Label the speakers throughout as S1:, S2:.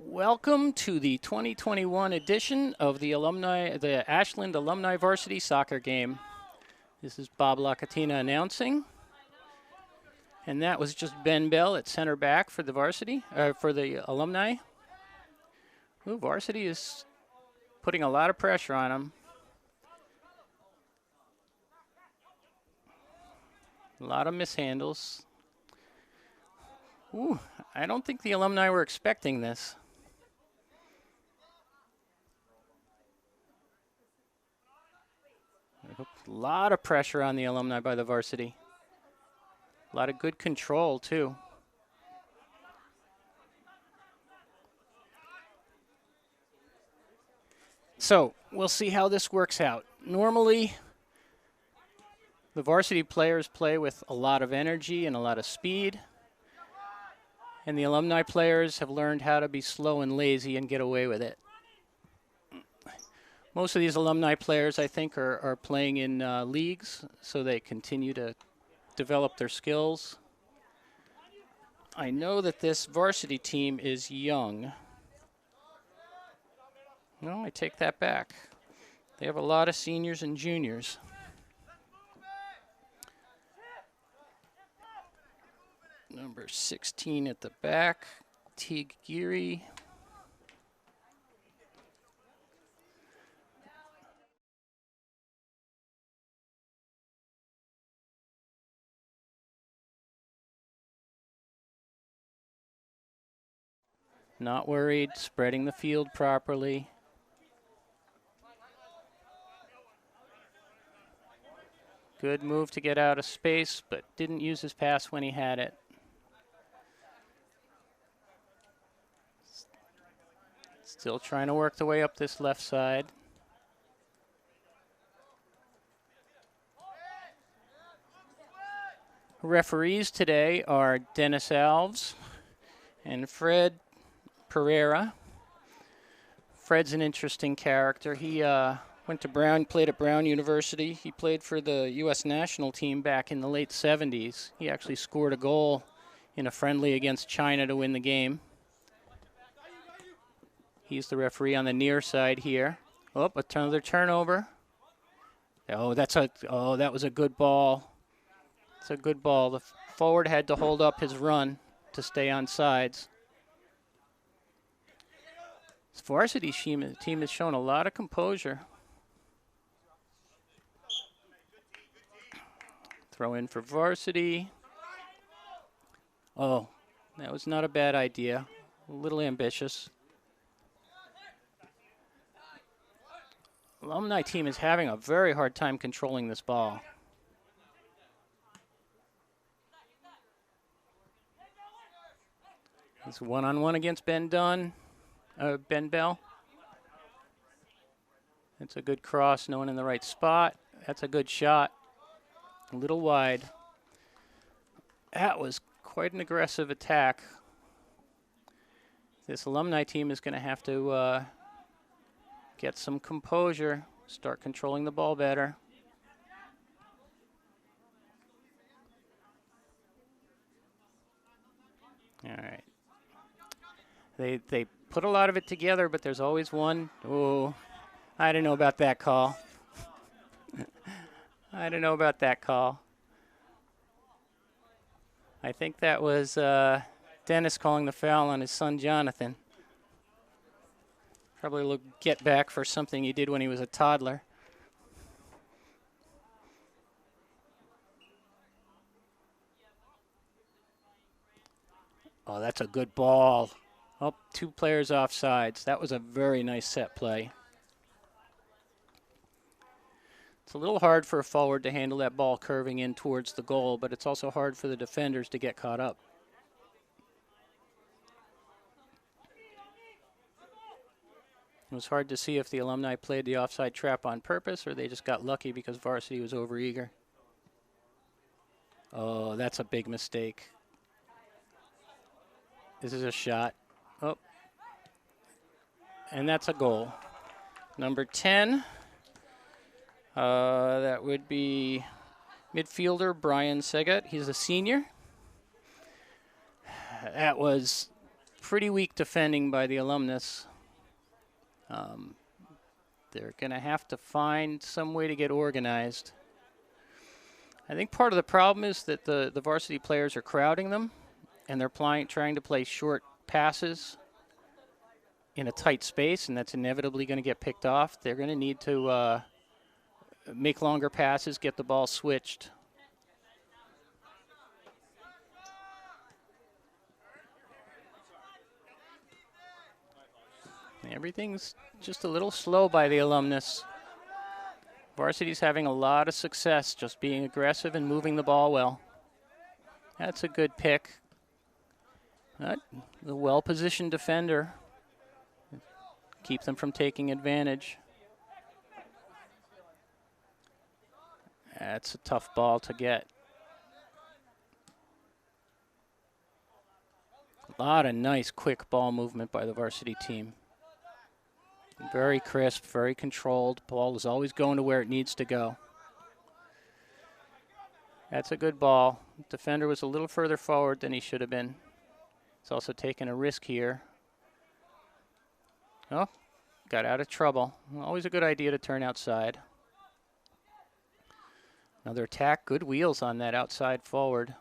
S1: Welcome to the 2021 edition of the Ashland Alumni Varsity Soccer Game. This is Bob Locatina announcing. And that was just Ben Bell at center back for the Varsity, for the Alumni. Ooh, Varsity is putting a lot of pressure on him. A lot of mishandles. Ooh, I don't think the Alumni were expecting this. A lot of pressure on the Alumni by the Varsity. A lot of good control, too. So, we'll see how this works out. Normally, the Varsity players play with a lot of energy and a lot of speed. And the Alumni players have learned how to be slow and lazy and get away with it. Most of these Alumni players, I think, are playing in leagues, so they continue to develop their skills. I know that this Varsity team is young. No, I take that back. They have a lot of seniors and juniors. Number 16 at the back, Teague Geary. Not worried, spreading the field properly. Good move to get out of space, but didn't use his pass when he had it. Still trying to work the way up this left side. Referees today are Dennis Alves and Fred Pereira. Fred's an interesting character. He went to played at Brown University. He played for the U.S. national team back in the late 70s. He actually scored a goal in a friendly against China to win the game. He's the referee on the near side here. Oh, another turnover. Oh, that was a good ball. It's a good ball. The forward had to hold up his run to stay on sides. This Varsity team has shown a lot of composure. Throw in for Varsity. Oh, that was not a bad idea. A little ambitious. Alumni team is having a very hard time controlling this ball. It's one-on-one against Ben Bell. That's a good cross, no one in the right spot. That's a good shot. A little wide. That was quite an aggressive attack. This Alumni team is going to have to get some composure, start controlling the ball better. All right. They put a lot of it together, but there's always one. Oh, I don't know about that call. I don't know about that call. I think that was Dennis calling the foul on his son Jonathan. Probably a little get back for something he did when he was a toddler. Oh, that's a good ball. Oh, two players offsides. That was a very nice set play. It's a little hard for a forward to handle that ball curving in towards the goal, but it's also hard for the defenders to get caught up. It was hard to see if the Alumni played the offside trap on purpose or they just got lucky because Varsity was overeager. Oh, that's a big mistake. This is a shot. Oh. And that's a goal. Number 10. That would be midfielder Brian Segat. He's a senior. That was pretty weak defending by the Alumnus. They're going to have to find some way to get organized. I think part of the problem is that the varsity players are crowding them, and they're trying to play short passes in a tight space, and that's inevitably going to get picked off. They're going to need to make longer passes, get the ball switched. Everything's just a little slow by the Alumnus. Varsity's having a lot of success just being aggressive and moving the ball well. That's a good pick. The well-positioned defender. Keep them from taking advantage. That's a tough ball to get. A lot of nice, quick ball movement by the varsity team. Very crisp, very controlled. Ball is always going to where it needs to go. That's a good ball. Defender was a little further forward than he should have been. He's also taking a risk here. Oh, got out of trouble. Always a good idea to turn outside. Another attack. Good wheels on that outside forward.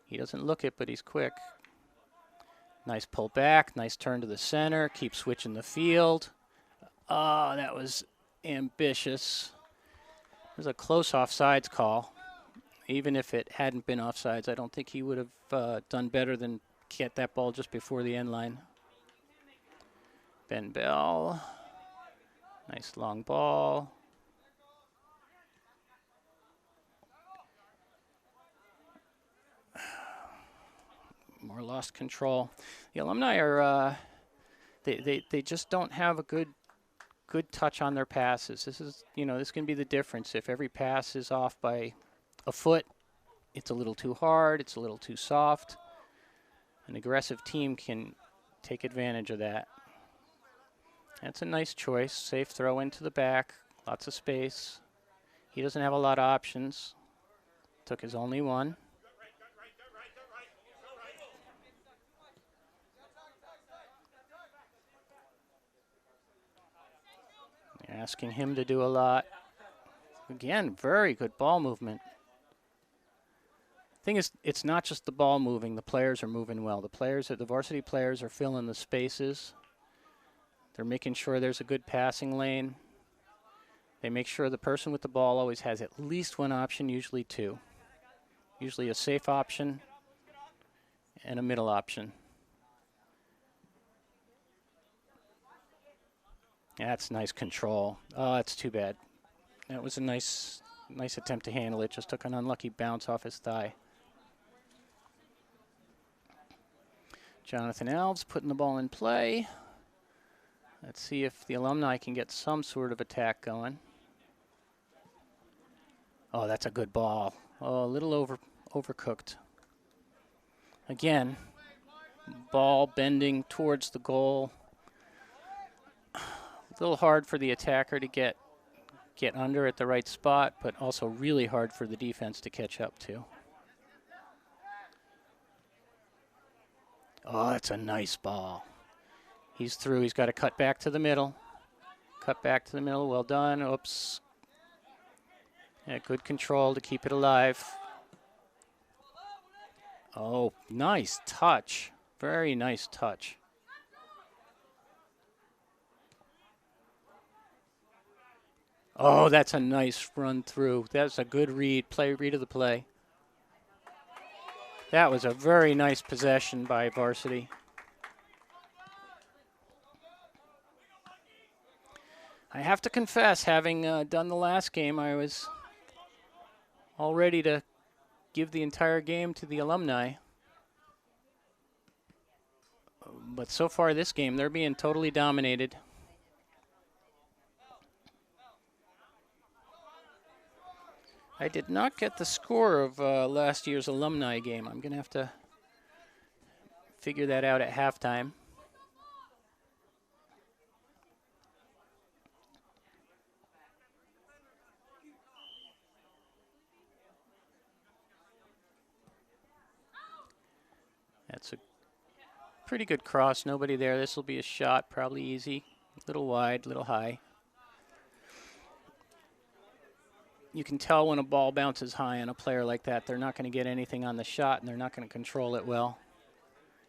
S1: He doesn't look it, but he's quick. Nice pull back, nice turn to the center, keep switching the field. Oh, that was ambitious. It was a close offsides call. Even if it hadn't been offsides, I don't think he would have done better than get that ball just before the end line. Ben Bell, nice long ball. More lost control. The Alumni are they just don't have a good touch on their passes. This can be the difference. If every pass is off by a foot, it's a little too hard, it's a little too soft. An aggressive team can take advantage of that. That's a nice choice. Safe throw into the back, lots of space. He doesn't have a lot of options. Took his only one. Asking him to do a lot. Again, very good ball movement. Thing is, it's not just the ball moving. The players are moving well. The varsity players are filling the spaces. They're making sure there's a good passing lane. They make sure the person with the ball always has at least one option, usually two. Usually a safe option and a middle option. That's nice control. Oh, that's too bad. That was a nice attempt to handle it. Just took an unlucky bounce off his thigh. Jonathan Alves putting the ball in play. Let's see if the Alumni can get some sort of attack going. Oh, that's a good ball. Oh, a little overcooked. Again, ball bending towards the goal. A little hard for the attacker to get under at the right spot, but also really hard for the defense to catch up to. Oh, that's a nice ball. He's through. He's got to cut back to the middle. Cut back to the middle. Well done. Oops. Yeah, good control to keep it alive. Oh, nice touch. Very nice touch. Oh, that's a nice run through. That's a good read of the play. That was a very nice possession by Varsity. I have to confess, having done the last game, I was all ready to give the entire game to the Alumni. But so far this game, they're being totally dominated. I did not get the score of last year's Alumni game. I'm going to have to figure that out at halftime. That's a pretty good cross. Nobody there. This will be a shot, probably easy. A little wide, a little high. You can tell when a ball bounces high on a player like that, they're not going to get anything on the shot, and they're not going to control it well.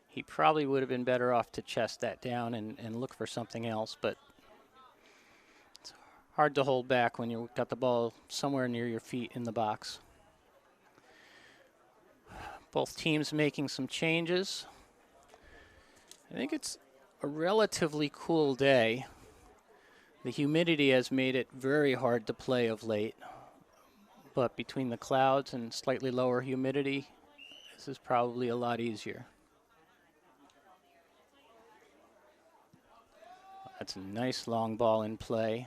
S1: He probably would have been better off to chest that down and look for something else, but it's hard to hold back when you've got the ball somewhere near your feet in the box. Both teams making some changes. I think it's a relatively cool day. The humidity has made it very hard to play of late, but between the clouds and slightly lower humidity, this is probably a lot easier. That's a nice long ball in play.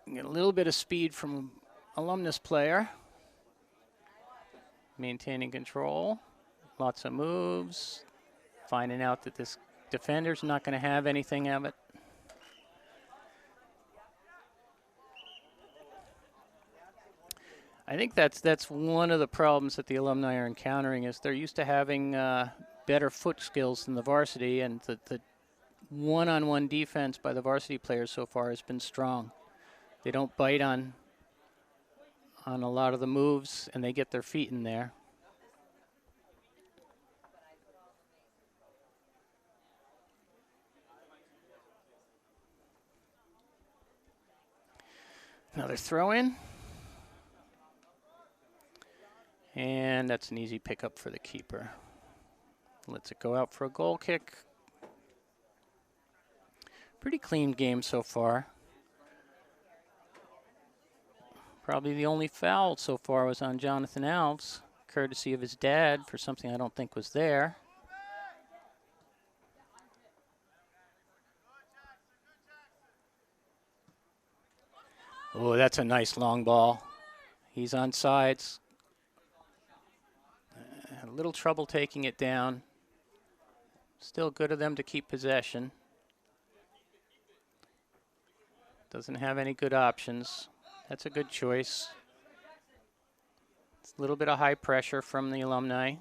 S1: Get a little bit of speed from Alumnus player. Maintaining control. Lots of moves. Finding out that this defender's not going to have anything of it. I think that's one of the problems that the Alumni are encountering is they're used to having better foot skills than the varsity, and the one-on-one defense by the varsity players so far has been strong. They don't bite on a lot of the moves, and they get their feet in there. Another throw in. And that's an easy pickup for the keeper. Lets it go out for a goal kick. Pretty clean game so far. Probably the only foul so far was on Jonathan Alves, courtesy of his dad for something I don't think was there. Oh, that's a nice long ball. He's on sides. A little trouble taking it down. Still good of them to keep possession. Doesn't have any good options. That's a good choice. It's a little bit of high pressure from the Alumni.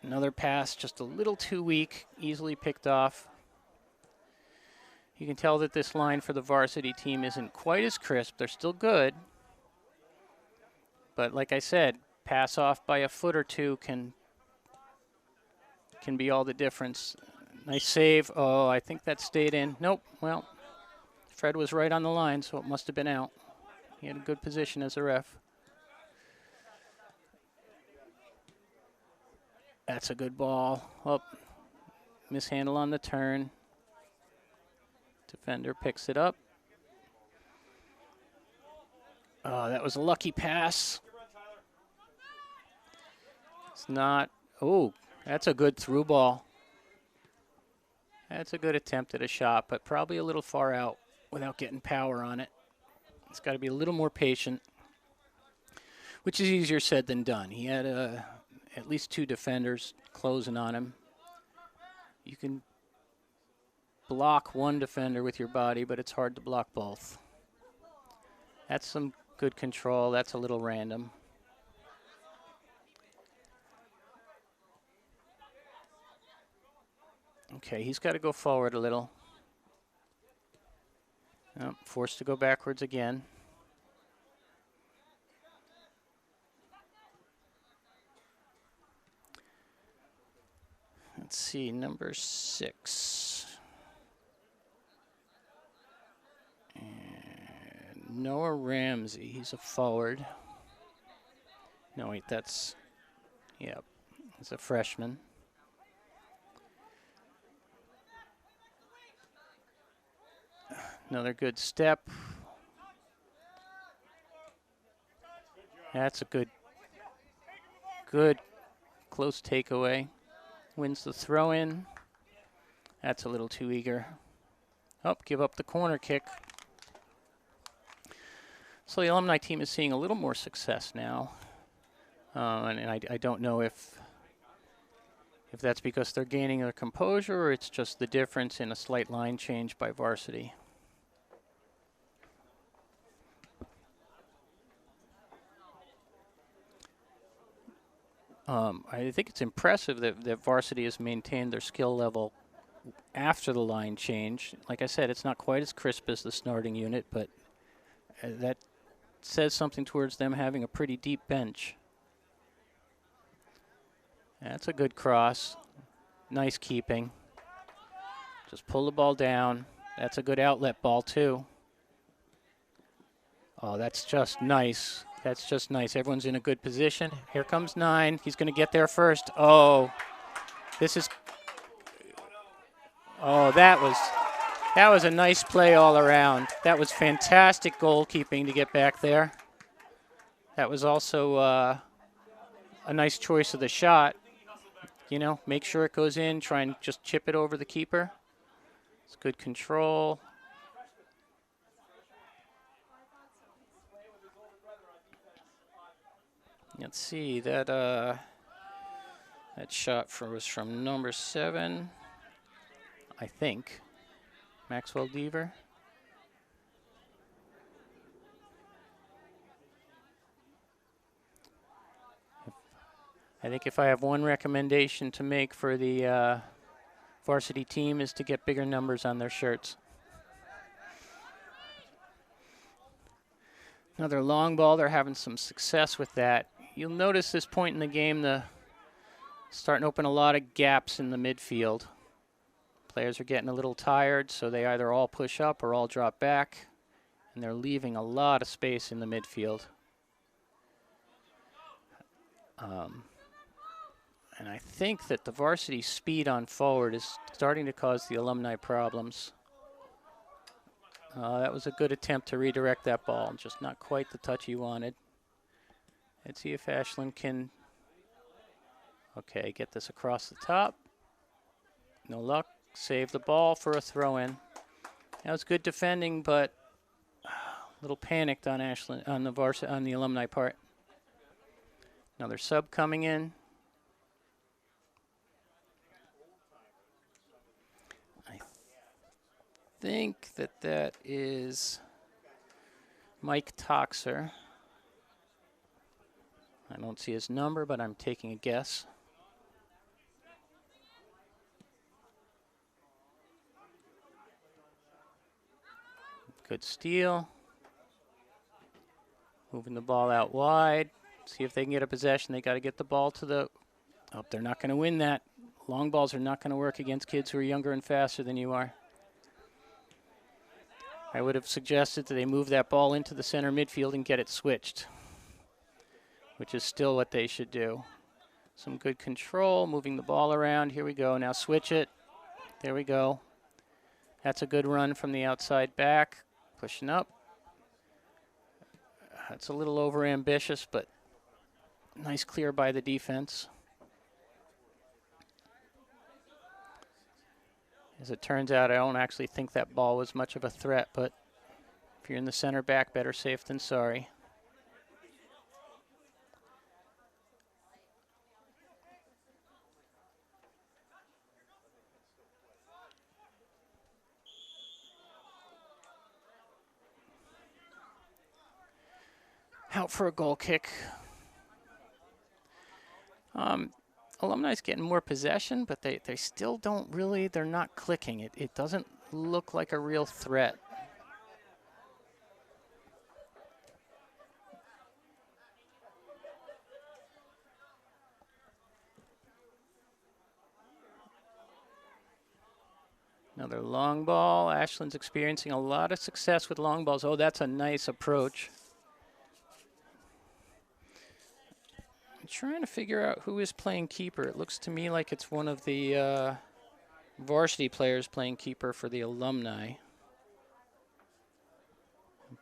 S1: Another pass, just a little too weak, easily picked off. You can tell that this line for the varsity team isn't quite as crisp. They're still good. But like I said, pass off by a foot or two can be all the difference. Nice save. Oh, I think that stayed in. Nope. Well, Fred was right on the line, so it must have been out. He had a good position as a ref. That's a good ball. Oh, mishandle on the turn. Defender picks it up. Oh, that was a lucky pass. It's not. Oh, that's a good through ball. That's a good attempt at a shot, but probably a little far out without getting power on it. It's got to be a little more patient, which is easier said than done. He had at least two defenders closing on him. You can block one defender with your body, but it's hard to block both. That's some good control. That's a little random. Okay, he's got to go forward a little. Oh, forced to go backwards again. Let's see, number 6. And Noah Ramsey, he's a forward. No, wait, that's, yeah, he's a freshman. Another good step. That's a good close takeaway. Wins the throw in. That's a little too eager. Oh, give up the corner kick. So the Alumni team is seeing a little more success now. And I don't know if that's because they're gaining their composure or it's just the difference in a slight line change by varsity. I think it's impressive that Varsity has maintained their skill level after the line change. Like I said, it's not quite as crisp as the starting unit, but that says something towards them having a pretty deep bench. That's a good cross. Nice keeping. Just pull the ball down. That's a good outlet ball, too. Oh, that's just nice. That's just nice. Everyone's in a good position. Here comes 9. He's going to get there first. Oh, this is... Oh, that was a nice play all around. That was fantastic goalkeeping to get back there. That was also a nice choice of the shot. You know, make sure it goes in. Try and just chip it over the keeper. It's good control. Let's see, that shot was from number 7, I think, Maxwell Deaver. I think if I have one recommendation to make for the Varsity team is to get bigger numbers on their shirts. Another long ball, they're having some success with that. You'll notice this point in the game, starting to open a lot of gaps in the midfield. Players are getting a little tired, so they either all push up or all drop back, and they're leaving a lot of space in the midfield. And I think that the Varsity speed on forward is starting to cause the Alumni problems. That was a good attempt to redirect that ball, just not quite the touch he wanted. Let's see if Ashland can, get this across the top. No luck. Save the ball for a throw-in. That was good defending, but a little panicked on Ashland, on the Alumni part. Another sub coming in. I think that is Mike Toxer. I don't see his number, but I'm taking a guess. Good steal. Moving the ball out wide. See if they can get a possession. They got to get the ball to the... Oh, they're not going to win that. Long balls are not going to work against kids who are younger and faster than you are. I would have suggested that they move that ball into the center midfield and get it switched, which is still what they should do. Some good control, moving the ball around. Here we go. Now switch it. There we go. That's a good run from the outside back. Pushing up. That's a little over-ambitious, but nice clear by the defense. As it turns out, I don't actually think that ball was much of a threat, but if you're in the center back, better safe than sorry. Out for a goal kick. Alumni's getting more possession, but they still don't really, they're not clicking. It doesn't look like a real threat. Another long ball. Ashland's experiencing a lot of success with long balls. Oh, that's a nice approach. I'm trying to figure out who is playing keeper. It looks to me like it's one of the Varsity players playing keeper for the Alumni.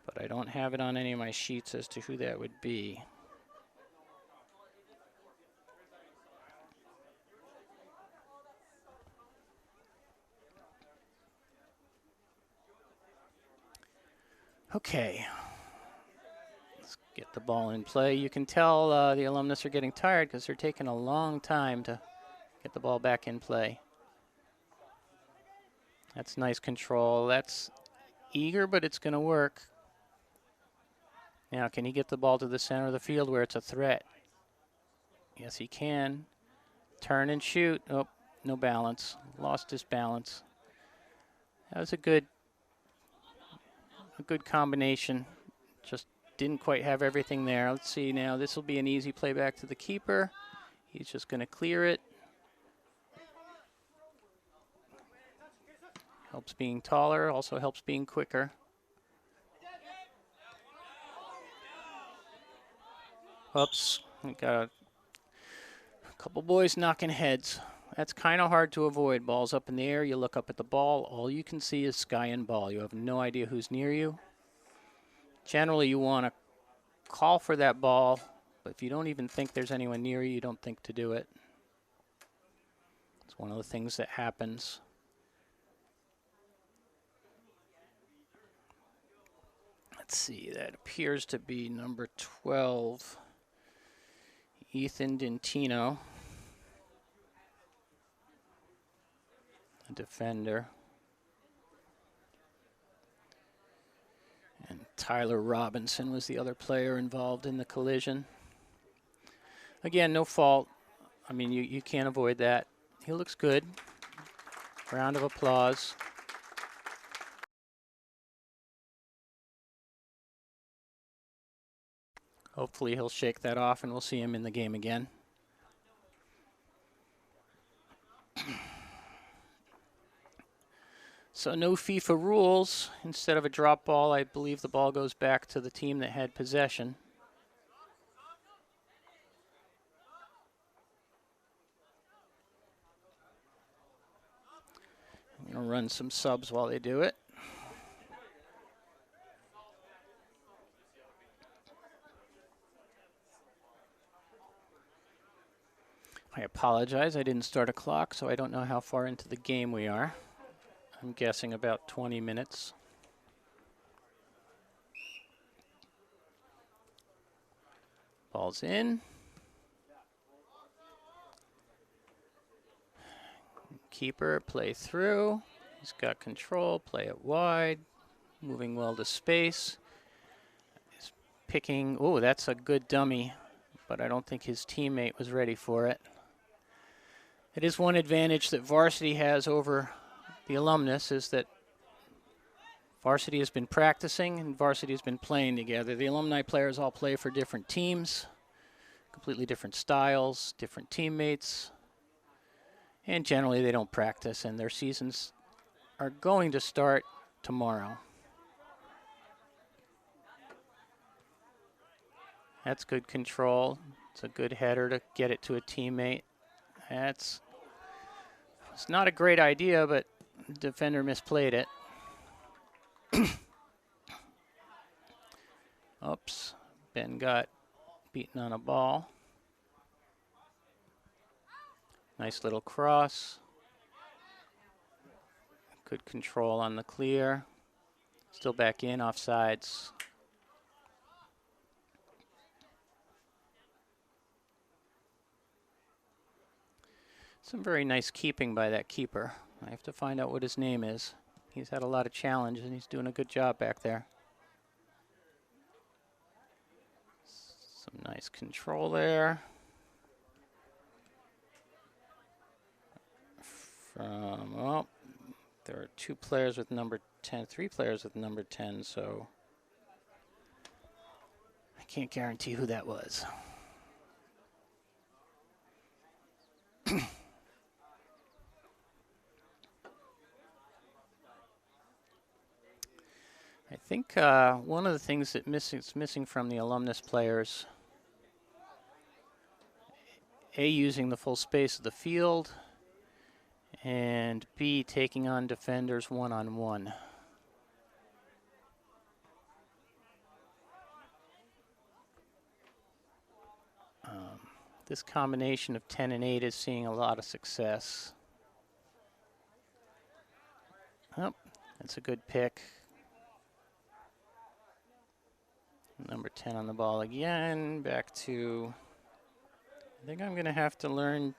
S1: But I don't have it on any of my sheets as to who that would be. Okay. Get the ball in play. You can tell the alumnus are getting tired because they're taking a long time to get the ball back in play. That's nice control. That's eager, but it's going to work. Now, can he get the ball to the center of the field where it's a threat? Yes, he can. Turn and shoot. Oh, no balance. Lost his balance. That was a good combination. Just didn't quite have everything there. Let's see now. This will be an easy play back to the keeper. He's just going to clear it. Helps being taller, also helps being quicker. Oops, we got a couple boys knocking heads. That's kind of hard to avoid. Ball's up in the air, you look up at the ball, all you can see is sky and ball. You have no idea who's near you. Generally, you want to call for that ball, but if you don't even think there's anyone near you, you don't think to do it. It's one of the things that happens. Let's see, that appears to be number 12, Ethan Dentino, a defender. And Tyler Robinson was the other player involved in the collision. Again, no fault. I mean, you can't avoid that. He looks good. Round of applause. Hopefully he'll shake that off and we'll see him in the game again. So no FIFA rules. Instead of a drop ball, I believe the ball goes back to the team that had possession. I'm going to run some subs while they do it. I apologize, I didn't start a clock, so I don't know how far into the game we are. I'm guessing about 20 minutes. Ball's in. Keeper, play through. He's got control, play it wide. Moving well to space. He's picking, oh, that's a good dummy, but I don't think his teammate was ready for it. It is one advantage that Varsity has over the Alumnus is that Varsity has been practicing and Varsity has been playing together. The Alumni players all play for different teams, completely different styles, different teammates, and generally they don't practice, and their seasons are going to start tomorrow. That's good control. It's a good header to get it to a teammate. It's not a great idea, but the defender misplayed it. Oops, Ben got beaten on a ball. Nice little cross. Good control on the clear. Still back in, offsides. Some very nice keeping by that keeper. I have to find out what his name is. He's had a lot of challenges and he's doing a good job back there. Some nice control there. Well, there are 2 players with number 10, 3 players with number 10, so I can't guarantee who that was. I think one of the things that is missing from the Alumnus players, A, using the full space of the field, and B, taking on defenders one-on-one. This combination of 10 and 8 is seeing a lot of success. Oh, that's a good pick. Number 10 on the ball again. Back to, I think I'm going to have to learn.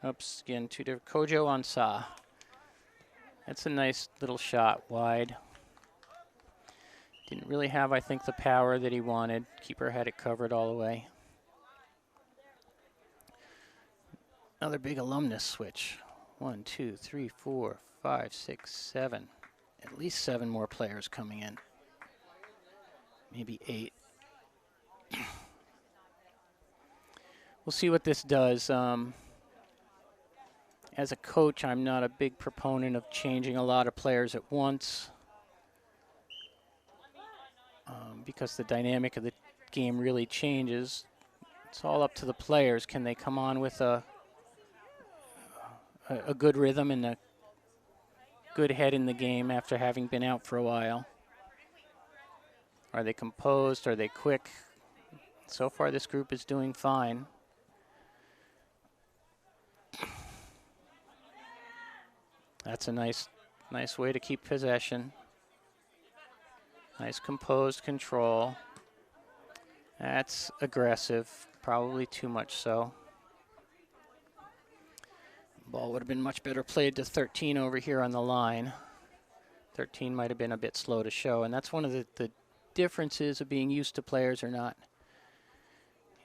S1: Oops, again, 2 different. Kojo Ansa. That's a nice little shot wide. Didn't really have, I think, the power that he wanted. Keeper had it covered all the way. Another big alumnus switch. 1, 2, 3, 4, 5, 6, 7. At least 7 more players coming in. Maybe 8. We'll see what this does. As a coach, I'm not a big proponent of changing a lot of players at once because the dynamic of the game really changes. It's all up to the players. Can they come on with a good rhythm and a good head in the game after having been out for a while? Are they composed? Are they quick? So far, this group is doing fine. That's a nice way to keep possession. Nice composed control. That's aggressive, probably too much so. Ball would have been much better played to 13 over here on the line. 13 might have been a bit slow to show, and that's one of the differences of being used to players or not.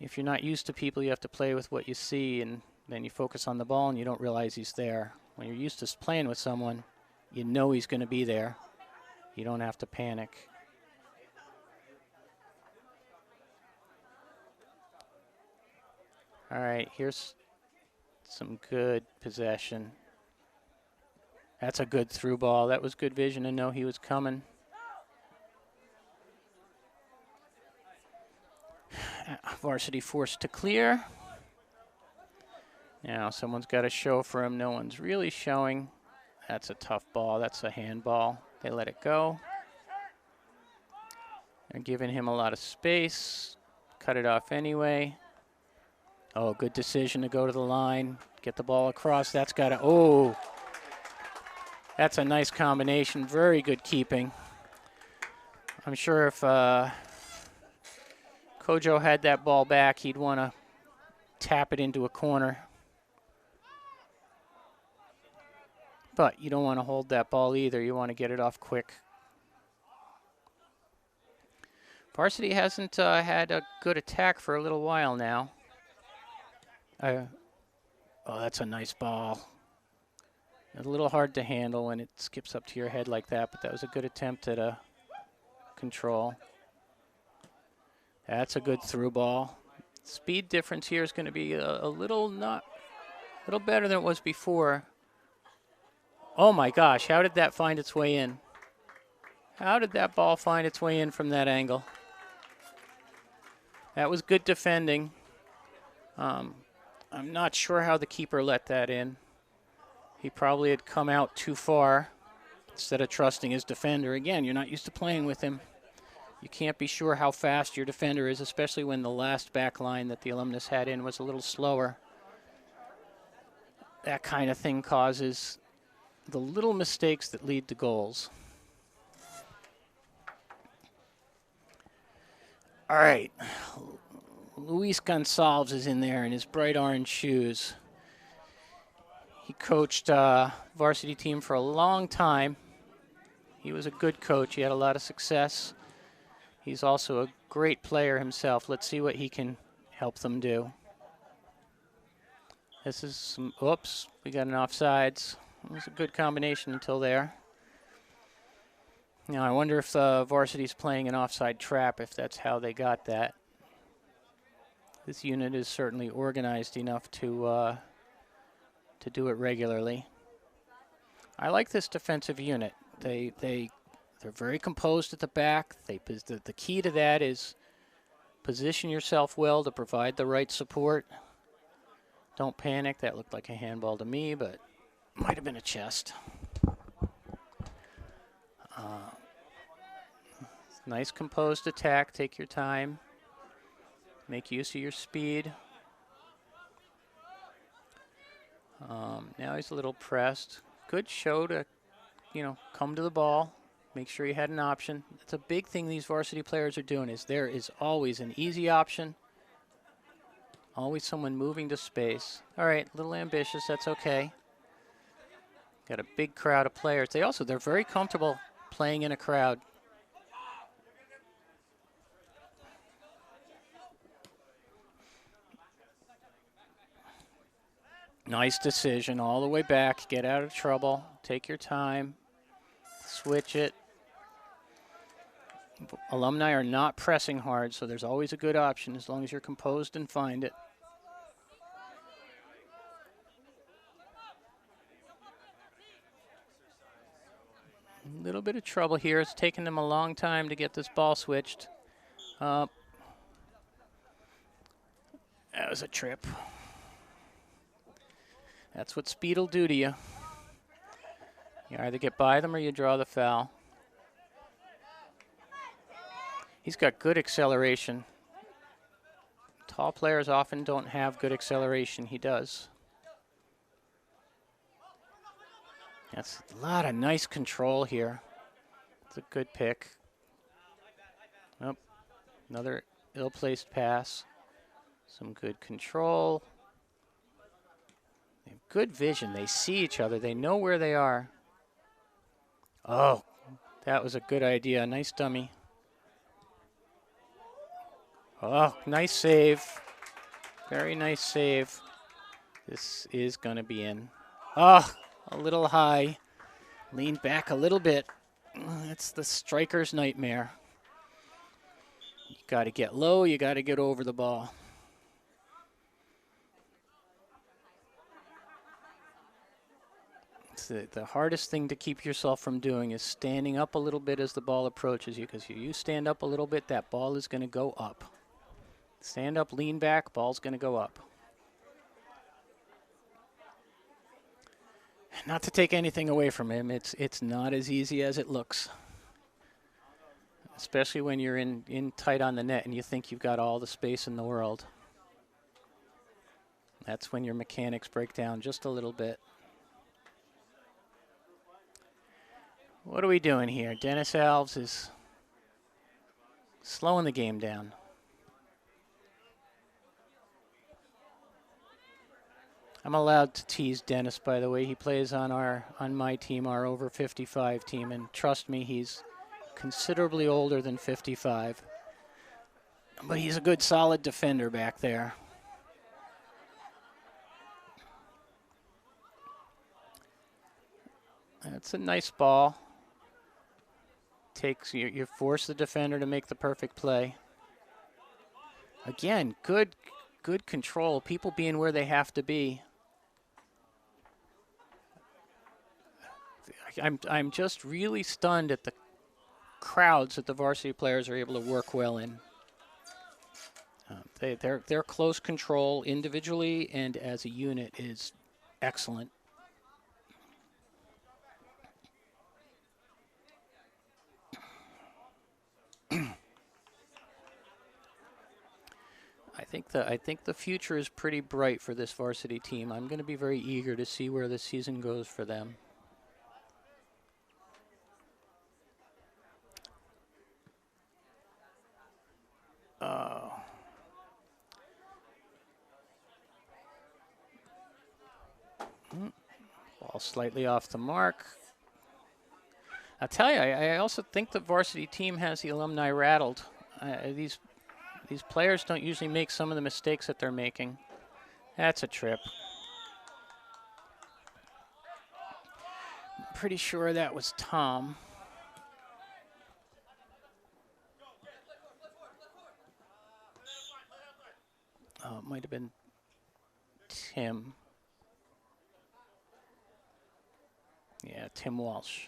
S1: If you're not used to people, you have to play with what you see, and then you focus on the ball and you don't realize he's there. When you're used to playing with someone, you know he's going to be there. You don't have to panic. All right, here's some good possession. That's a good through ball. That was good vision to know he was coming. Varsity forced to clear. Now someone's got to show for him. No one's really showing. That's a tough ball. That's a handball. They let it go. They're giving him a lot of space. Cut it off anyway. Oh, good decision to go to the line. Get the ball across. That's got to, oh. That's a nice combination. Very good keeping. I'm sure if Kojo had that ball back, he'd want to tap it into a corner. But you don't want to hold that ball either. You want to get it off quick. Varsity hasn't had a good attack for a little while now. Oh, that's a nice ball. A little hard to handle when it skips up to your head like that, but that was a good attempt at a control. That's a good through ball. Speed difference here is going to be a little better than it was before. Oh my gosh, how did that find its way in? How did that ball find its way in from that angle? That was good defending. I'm not sure how the keeper let that in. He probably had come out too far instead of trusting his defender. Again, you're not used to playing with him. You can't be sure how fast your defender is, especially when the last back line that the alumnus had in was a little slower. That kind of thing causes the little mistakes that lead to goals. All right. Luis Gonçalves is in there in his bright orange shoes. He coached varsity team for a long time. He was a good coach. He had a lot of success. He's also a great player himself. Let's see what he can help them do. This is some, oops, we got an offsides. It was a good combination until there. Now I wonder if varsity's playing an offside trap, if that's how they got that. This unit is certainly organized enough to do it regularly. I like this defensive unit. They're very composed at the back. The key to that is position yourself well to provide the right support. Don't panic. That looked like a handball to me, but might have been a chest. Nice composed attack. Take your time. Make use of your speed. Now he's a little pressed. Good show to, come to the ball. Make sure you had an option. It's a big thing these varsity players are doing is there is always an easy option. Always someone moving to space. All right, a little ambitious. That's okay. Got a big crowd of players. They're very comfortable playing in a crowd. Nice decision all the way back. Get out of trouble. Take your time. Switch it. Alumni are not pressing hard, so there's always a good option as long as you're composed and find it. A little bit of trouble here. It's taken them a long time to get this ball switched. That was a trip. That's what speed will do to you. You either get by them or you draw the foul. He's got good acceleration. Tall players often don't have good acceleration. He does. That's a lot of nice control here. It's a good pick. Oh, another ill-placed pass. Some good control. They have good vision. They see each other. They know where they are. Oh, that was a good idea. Nice dummy. Oh, nice save. Very nice save. This is going to be in. Oh, a little high. Lean back a little bit. That's the striker's nightmare. You got to get low. You got to get over the ball. It's the hardest thing to keep yourself from doing is standing up a little bit as the ball approaches you, because if you stand up a little bit, that ball is going to go up. Stand up, lean back, ball's going to go up. Not to take anything away from him, it's not as easy as it looks. Especially when you're in tight on the net and you think you've got all the space in the world. That's when your mechanics break down just a little bit. What are we doing here? Dennis Alves is slowing the game down. I'm allowed to tease Dennis, by the way. He plays on my team, our over 55 team, and trust me, he's considerably older than 55. But he's a good, solid defender back there. That's a nice ball. You force the defender to make the perfect play. Again, good control. People being where they have to be. I'm just really stunned at the crowds that the varsity players are able to work well in. Their close control individually and as a unit is excellent. I think the future is pretty bright for this varsity team. I'm going to be very eager to see where the season goes for them. Ball slightly off the mark. I'll tell you, I also think the varsity team has the alumni rattled. These players don't usually make some of the mistakes that they're making. That's a trip. I'm pretty sure that was Tom. Oh, it might have been Tim. Yeah, Tim Walsh.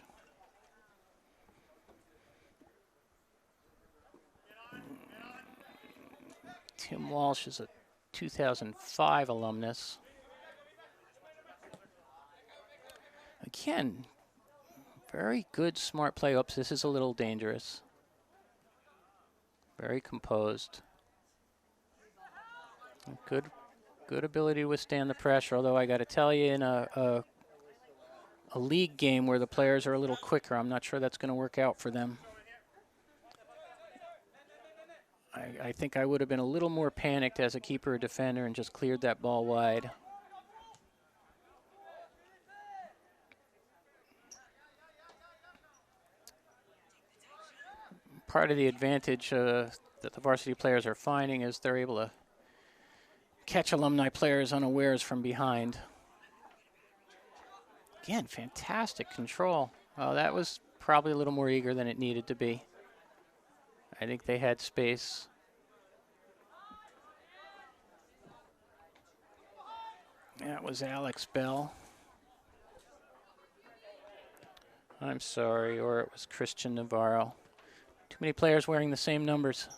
S1: Tim Walsh is a 2005 alumnus. Again, very good, smart play. Oops, this is a little dangerous. Very composed. Good ability to withstand the pressure, although I got to tell you, in a league game where the players are a little quicker, I'm not sure that's going to work out for them. I think I would have been a little more panicked as a keeper or defender and just cleared that ball wide. Part of the advantage that the varsity players are finding is they're able to catch alumni players unawares from behind. Again, fantastic control. Oh, that was probably a little more eager than it needed to be. I think they had space. That was Alex Bell. I'm sorry, or it was Christian Navarro. Too many players wearing the same numbers.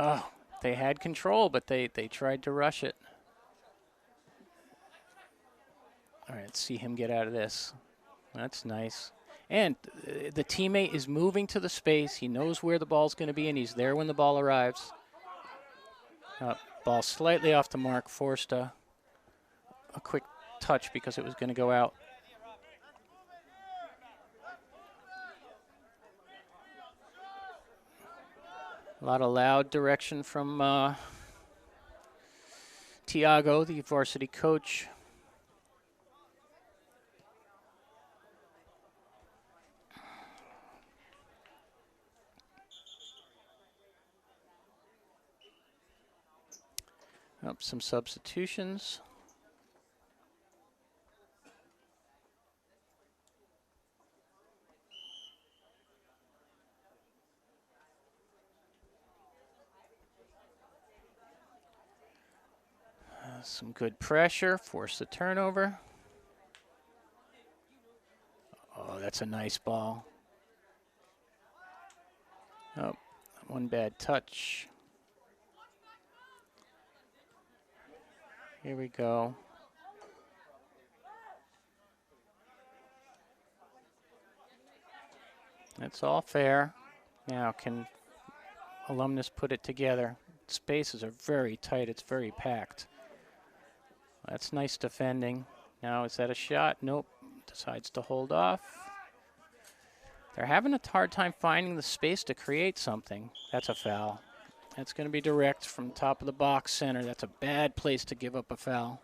S1: Oh, they had control, but they tried to rush it. All right, let's see him get out of this. That's nice. And the teammate is moving to the space. He knows where the ball's going to be, and he's there when the ball arrives. Ball slightly off the mark, forced a quick touch because it was going to go out. A lot of loud direction from Tiago, the varsity coach. Some substitutions. Some good pressure, force the turnover. Oh, that's a nice ball. Oh, one bad touch. Here we go. That's all fair. Now, can Alumnus put it together? Spaces are very tight. It's very packed. That's nice defending. Now, is that a shot? Nope. Decides to hold off. They're having a hard time finding the space to create something. That's a foul. That's going to be direct from top of the box center. That's a bad place to give up a foul.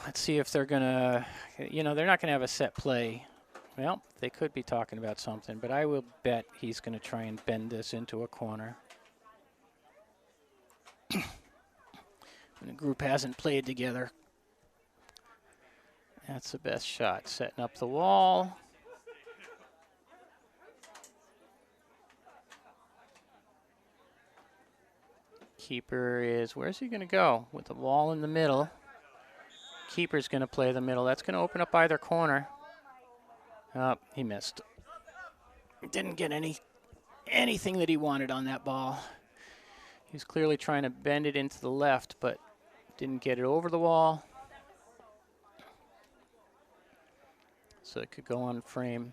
S1: Let's see if they're going to, they're not going to have a set play. Well, they could be talking about something, but I will bet he's going to try and bend this into a corner. When the group hasn't played together. That's the best shot. Setting up the wall. Keeper is, where's he going to go? With the wall in the middle. Keeper's going to play the middle. That's going to open up either corner. Oh, he missed. Didn't get anything that he wanted on that ball. He was clearly trying to bend it into the left, but didn't get it over the wall. So it could go on frame.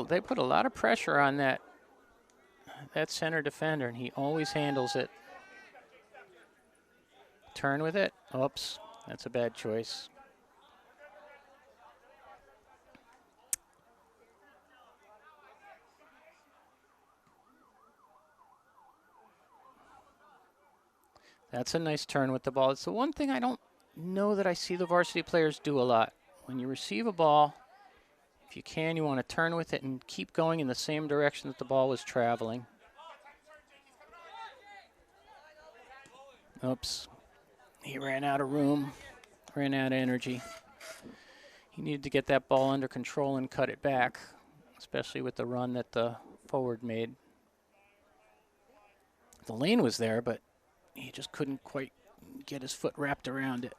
S1: They put a lot of pressure on that center defender, and he always handles it. Turn with it. Oops, that's a bad choice. That's a nice turn with the ball. It's the one thing I don't know that I see the varsity players do a lot. When you receive a ball, if you can, you want to turn with it and keep going in the same direction that the ball was traveling. Oops. He ran out of room, ran out of energy. He needed to get that ball under control and cut it back, especially with the run that the forward made. The lane was there, but he just couldn't quite get his foot wrapped around it.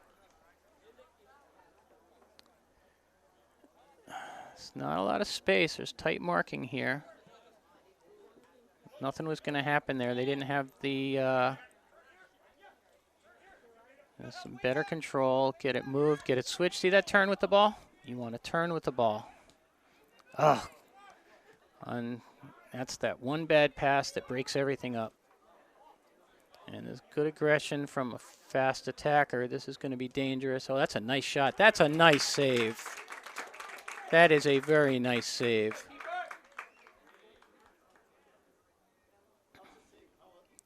S1: It's not a lot of space. There's tight marking here. Nothing was going to happen there. They didn't have the some better control. Get it moved, get it switched. See that turn with the ball? You want to turn with the ball. Oh, and that's that one bad pass that breaks everything up. And there's good aggression from a fast attacker. This is going to be dangerous. Oh, that's a nice shot. That's a nice save. That is a very nice save.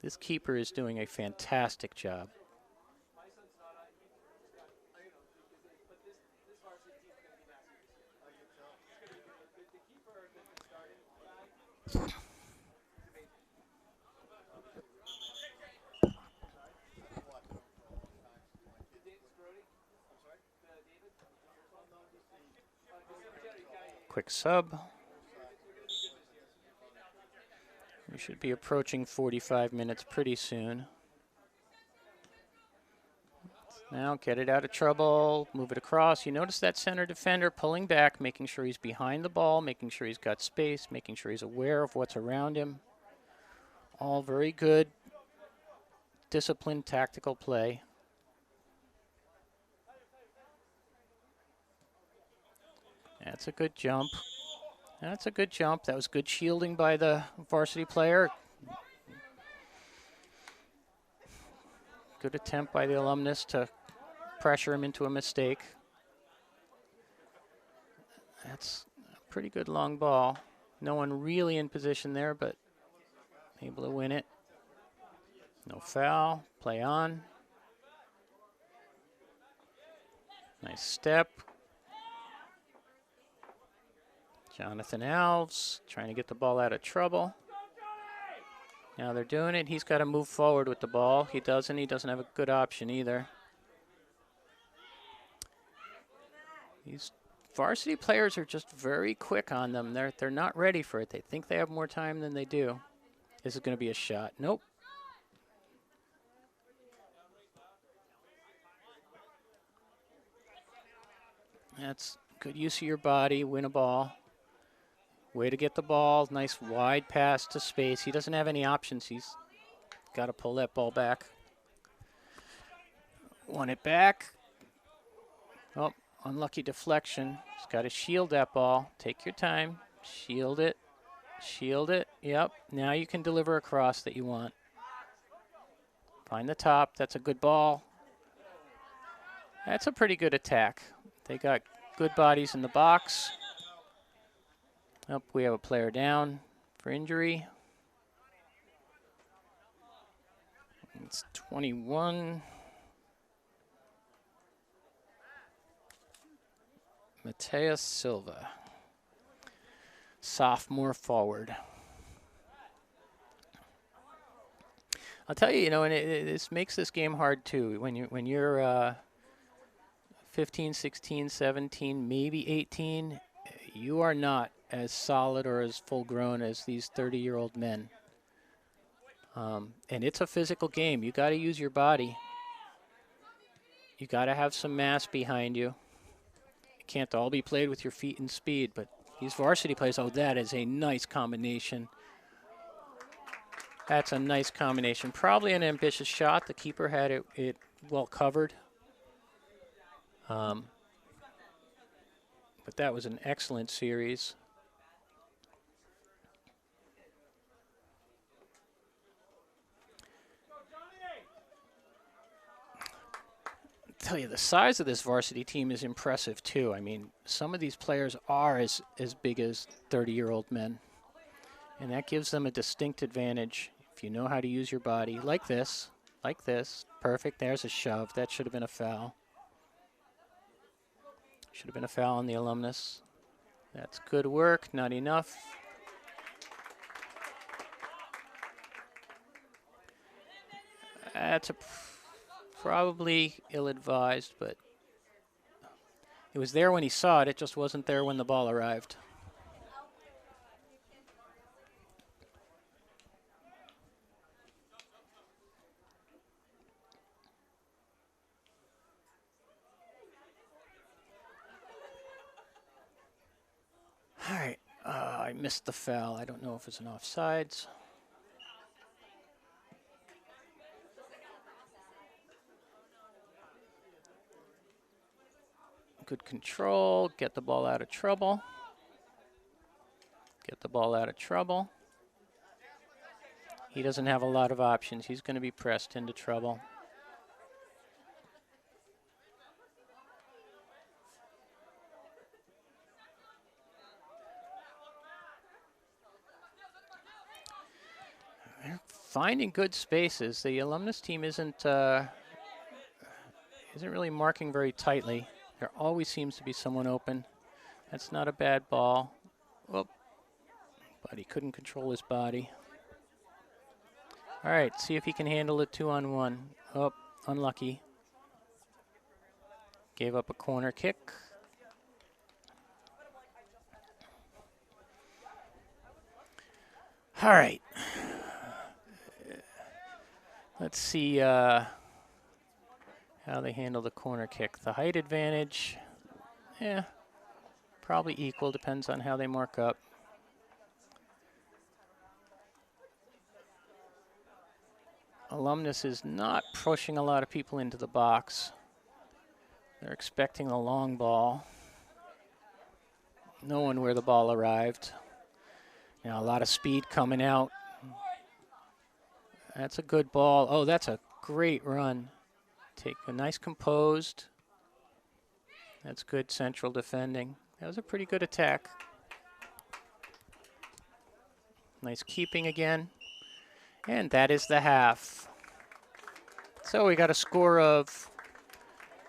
S1: This keeper is doing a fantastic job. Quick sub. We should be approaching 45 minutes pretty soon. Now get it out of trouble, move it across. You notice that center defender pulling back, making sure he's behind the ball, making sure he's got space, making sure he's aware of what's around him. All very good, disciplined, tactical play. That's a good jump. That's a good jump. That was good shielding by the varsity player. Good attempt by the alumnus to pressure him into a mistake. That's a pretty good long ball. No one really in position there, but able to win it. No foul. Play on. Nice step. Jonathan Alves trying to get the ball out of trouble. Now they're doing it. He's got to move forward with the ball. He doesn't. He doesn't have a good option either. These varsity players are just very quick on them. They're not ready for it. They think they have more time than they do. This is going to be a shot. Nope. That's good use of your body. Win a ball. Way to get the ball. Nice wide pass to space. He doesn't have any options. He's got to pull that ball back. Won it back. Oh, unlucky deflection. He's got to shield that ball. Take your time. Shield it. Shield it. Yep. Now you can deliver a cross that you want. Find the top. That's a good ball. That's a pretty good attack. They got good bodies in the box. Up, we have a player down for injury. It's 21. Mateus Silva, sophomore forward. I'll tell you, and this makes this game hard too. When you're 15, 16, 17, maybe 18, you are not as solid or as full-grown as these 30-year-old men. And it's a physical game. You got to use your body. You got to have some mass behind you. It can't all be played with your feet and speed, but these varsity players, oh, that is a nice combination. That's a nice combination. Probably an ambitious shot. The keeper had it well covered. But that was an excellent series. I'll tell you, the size of this varsity team is impressive too. I mean, some of these players are as big as 30-year-old men. And that gives them a distinct advantage if you know how to use your body. Like this. Like this. Perfect. There's a shove. That should have been a foul. Should have been a foul on the alumnus. That's good work. Not enough. That's probably ill-advised, but it was there when he saw it. It just wasn't there when the ball arrived. All right, I missed the foul. I don't know if it's an offsides. Good control, get the ball out of trouble. Get the ball out of trouble. He doesn't have a lot of options. He's going to be pressed into trouble. They're finding good spaces. The Alumnus team isn't really marking very tightly. There always seems to be someone open. That's not a bad ball. Whoop. But he couldn't control his body. All right, see if he can handle it 2-on-1. Oh, unlucky. Gave up a corner kick. All right. Let's see how they handle the corner kick. The height advantage, yeah, probably equal. Depends on how they mark up. Alumnus is not pushing a lot of people into the box. They're expecting a long ball. Knowing where the ball arrived. Now a lot of speed coming out. That's a good ball. Oh, that's a great run. Take a nice composed. That's good central defending. That was a pretty good attack. Nice keeping again. And that is the half. So we got a score of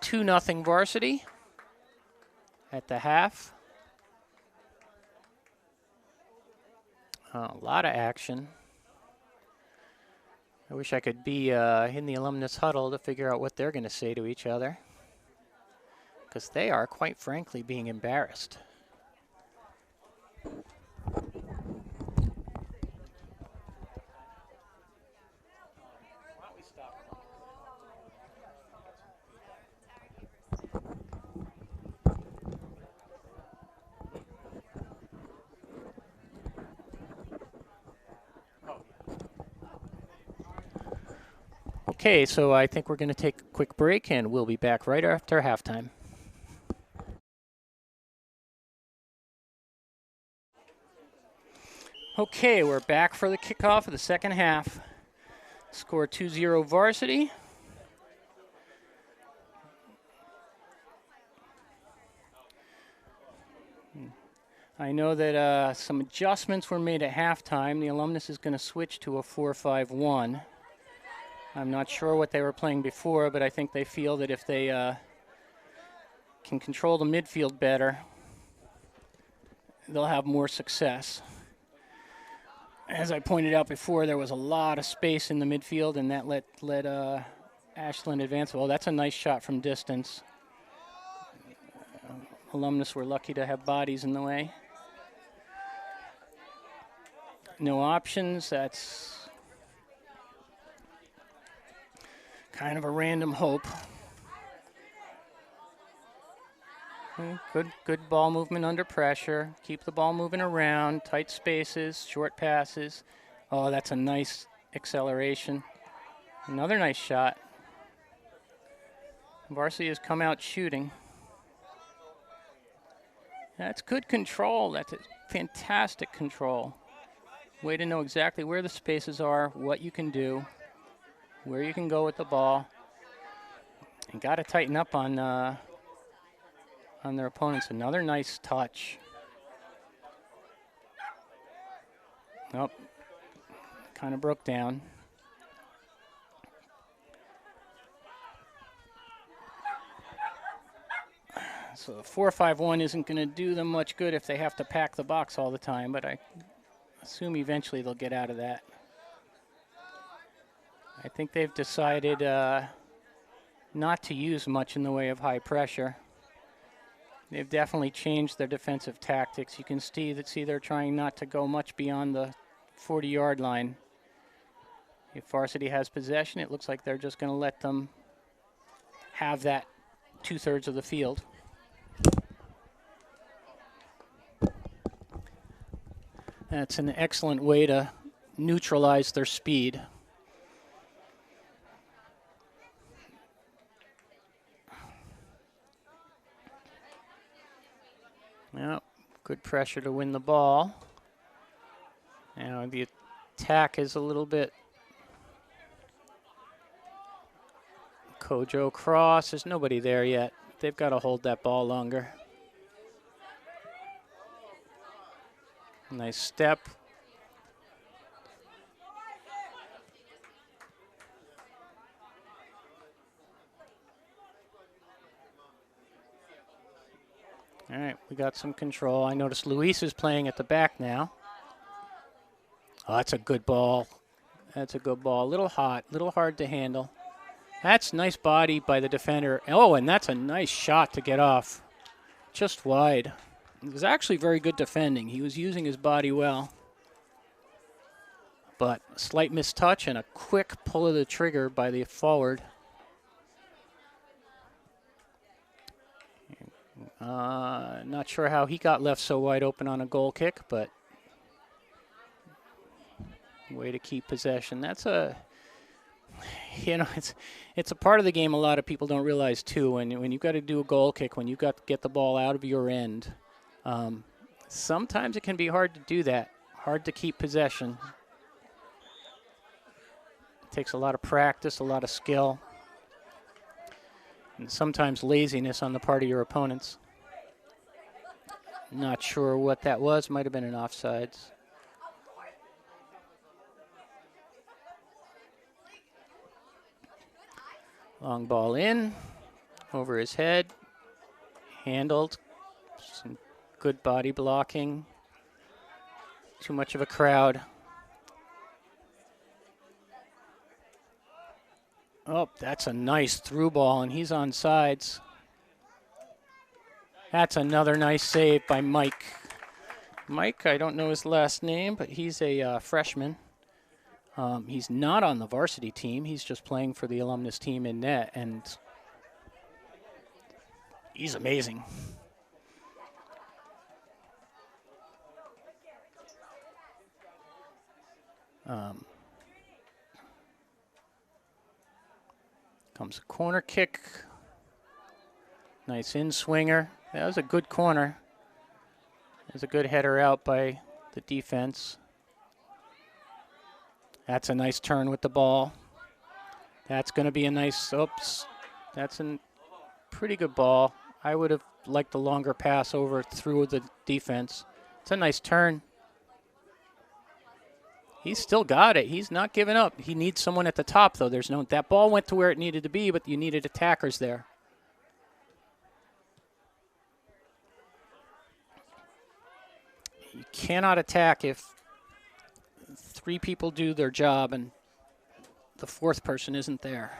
S1: 2-0 Varsity at the half. A lot of action. I wish I could be in the Alumnus huddle to figure out what they're going to say to each other, because they are, quite frankly, being embarrassed. Okay, so I think we're going to take a quick break, and we'll be back right after halftime. Okay, we're back for the kickoff of the second half. Score 2-0 Varsity. I know that some adjustments were made at halftime. The Alumnus is going to switch to a 4-5-1. I'm not sure what they were playing before, but I think they feel that if they can control the midfield better, they'll have more success. As I pointed out before, there was a lot of space in the midfield, and that let Ashland advance. Well, that's a nice shot from distance. Alumnus were lucky to have bodies in the way. No options. That's kind of a random hope. Good ball movement under pressure. Keep the ball moving around. Tight spaces, short passes. Oh, that's a nice acceleration. Another nice shot. Varsity has come out shooting. That's good control. That's a fantastic control. Way to know exactly where the spaces are, what you can do, where you can go with the ball. And got to tighten up on their opponents. Another nice touch. Nope. Kind of broke down. So the 4-5-1 isn't going to do them much good if they have to pack the box all the time, but I assume eventually they'll get out of that. I think they've decided not to use much in the way of high pressure. They've definitely changed their defensive tactics. You can see they're trying not to go much beyond the 40-yard line. If Varsity has possession, it looks like they're just going to let them have that 2/3 of the field. That's an excellent way to neutralize their speed. Yep, good pressure to win the ball. Now the attack is a little bit Kojo cross. There's nobody there yet. They've got to hold that ball longer. Nice step. All right, we got some control. I noticed Luis is playing at the back now. Oh, that's a good ball. That's a good ball. A little hot, a little hard to handle. That's nice body by the defender. Oh, and that's a nice shot to get off. Just wide. It was actually very good defending. He was using his body well. But a slight mistouch and a quick pull of the trigger by the forward. Not sure how he got left so wide open on a goal kick, but way to keep possession. That's a, you know, it's a part of the game a lot of people don't realize too. When you've got to do a goal kick, when you've got to get the ball out of your end, sometimes it can be hard to do that. Hard to keep possession. It takes a lot of practice, a lot of skill, and sometimes laziness on the part of your opponents. Not sure what that was. Might have been an offsides. Long ball in, over his head, handled. Some good body blocking. Too much of a crowd. Oh, that's a nice through ball, and he's on sides. That's another nice save by Mike. Mike, I don't know his last name, but he's a freshman. He's not on the varsity team. He's just playing for the alumnus team in net, and he's amazing. Comes a corner kick. Nice in-swinger. That was a good corner. There's a good header out by the defense. That's a nice turn with the ball. That's going to be a nice, oops. That's a pretty good ball. I would have liked the longer pass over through the defense. It's a nice turn. He's still got it. He's not giving up. He needs someone at the top, though. There's no, that ball went to where it needed to be, but you needed attackers there. You cannot attack if three people do their job and the fourth person isn't there.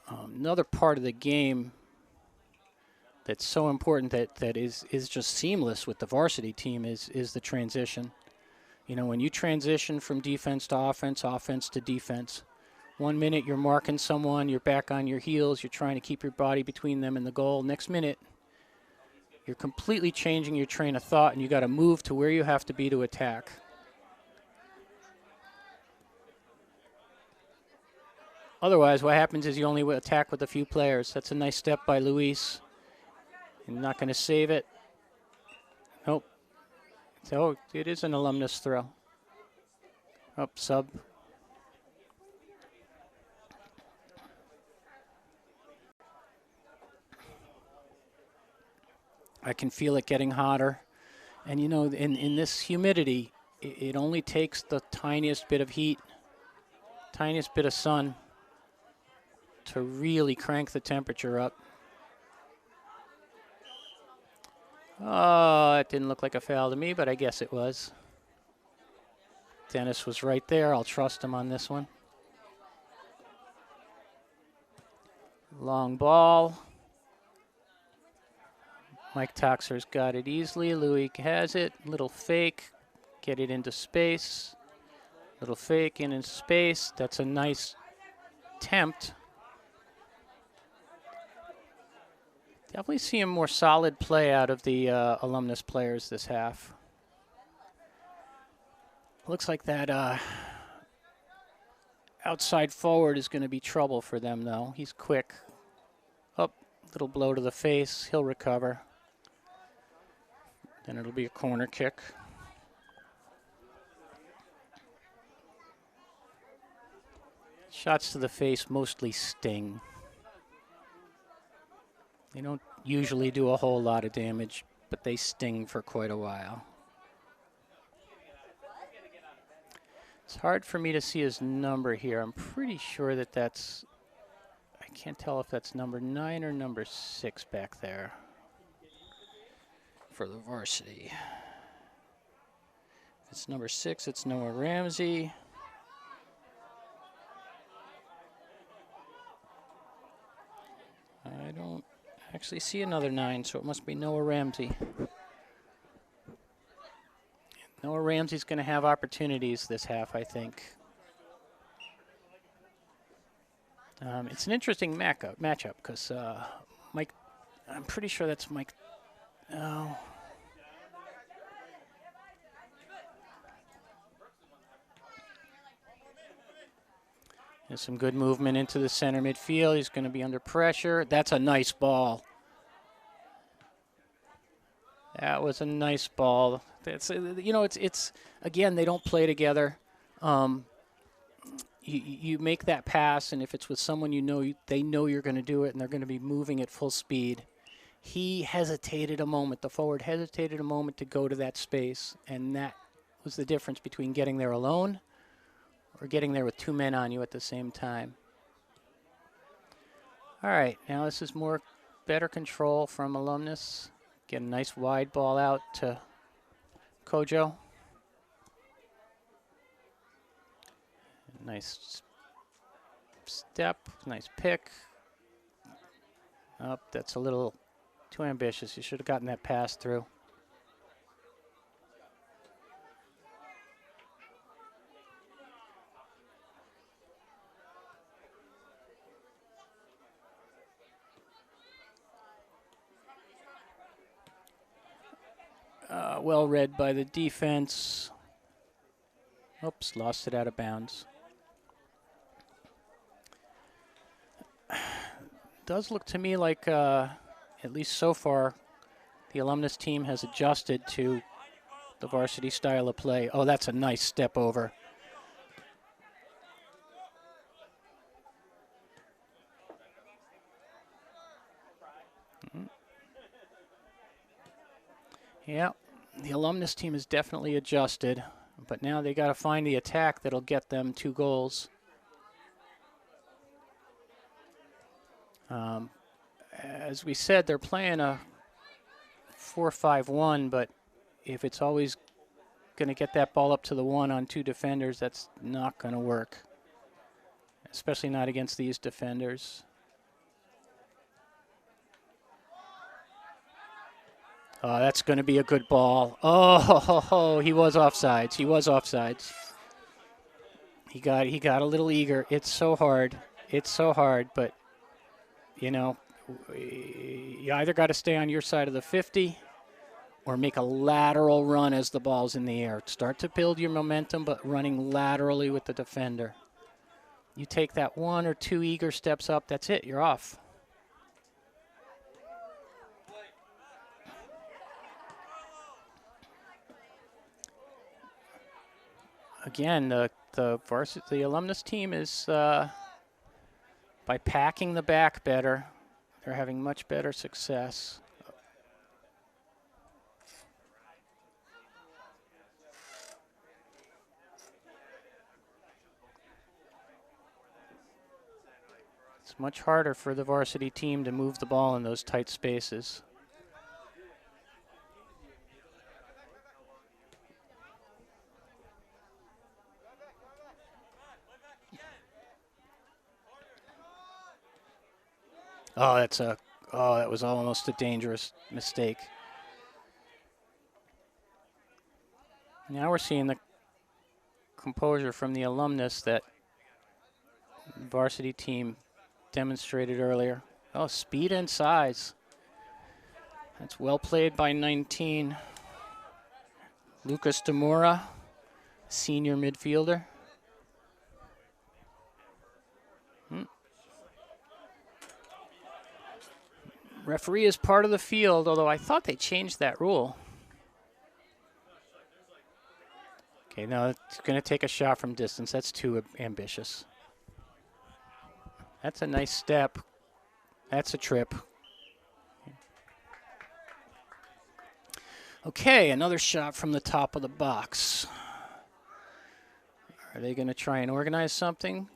S1: Another part of the game that's so important that is just seamless with the varsity team is the transition. You know, when you transition from defense to offense, offense to defense, 1 minute you're marking someone, you're back on your heels, you're trying to keep your body between them and the goal. Next minute, you're completely changing your train of thought and you got to move to where you have to be to attack. Otherwise, what happens is you only attack with a few players. That's a nice step by Luis. You're not going to save it. Nope. So it is an alumnus throw. Up sub. I can feel it getting hotter. And you know, in this humidity, it only takes the tiniest bit of heat, tiniest bit of sun to really crank the temperature up. Oh, it didn't look like a foul to me, but I guess it was. Dennis was right there. I'll trust him on this one. Long ball. Mike Toxer's got it easily. Louis has it. Little fake. Get it into space. Little fake into space. That's a nice attempt. Definitely seeing more solid play out of the alumnus players this half. Looks like that outside forward is going to be trouble for them, though. He's quick. Up, little blow to the face. He'll recover. Then it'll be a corner kick. Shots to the face mostly sting. They don't usually do a whole lot of damage, but they sting for quite a while. It's hard for me to see his number here. I'm pretty sure that that's, I can't tell if that's number 9 or number 6 back there for the varsity. If it's number 6, it's Noah Ramsey. I don't actually see another 9, so it must be Noah Ramsey. Noah Ramsey's going to have opportunities this half, I think. It's an interesting matchup because Mike, I'm pretty sure that's Mike. Oh. There's some good movement into the center midfield. He's going to be under pressure. That's a nice ball. That was a nice ball. That's, you know, it's again, they don't play together. You make that pass, and if it's with someone you know, they know you're going to do it, and they're going to be moving at full speed. He hesitated a moment. The forward hesitated a moment to go to that space, and that was the difference between getting there alone or getting there with 2 men on you at the same time. All right, now this is better control from Alumnus. Get a nice wide ball out to Kojo. Nice step, nice pick. Oh, that's a little too ambitious. You should have gotten that pass through. Well read by the defense. Oops, lost it out of bounds. Does look to me like, at least so far, the Alumnus team has adjusted to the varsity style of play. Oh, that's a nice step over. Yeah, the Alumnus team is definitely adjusted, but now they got to find the attack that'll get them 2 goals. As we said, they're playing a 4-5-1, but if it's always going to get that ball up to the 1 on 2 defenders, that's not going to work, especially not against these defenders. Oh, that's going to be a good ball. Oh, he was offsides. He was offsides. He got a little eager. It's so hard. It's so hard, but, you know, you either got to stay on your side of the 50 or make a lateral run as the ball's in the air. Start to build your momentum, but running laterally with the defender. You take that 1 or 2 eager steps up, that's it. You're off. Again, the varsity, the Alumnus team is, by packing the back better, they're having much better success. It's much harder for the varsity team to move the ball in those tight spaces. Oh, that was almost a dangerous mistake. Now we're seeing the composure from the Alumnus that the varsity team demonstrated earlier. Oh, speed and size. That's well played by 19. Lucas Demora, senior midfielder. Referee is part of the field, although I thought they changed that rule. Okay, now it's going to take a shot from distance. That's too ambitious. That's a nice step. That's a trip. Okay, another shot from the top of the box. Are they going to try and organize something?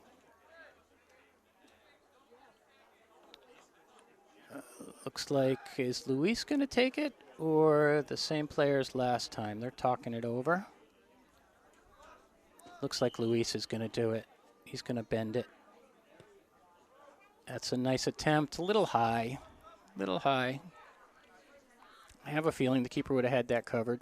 S1: Looks like, is Luis going to take it or the same players last time? They're talking it over. Looks like Luis is going to do it. He's going to bend it. That's a nice attempt. A little high. Little high. I have a feeling the keeper would have had that covered.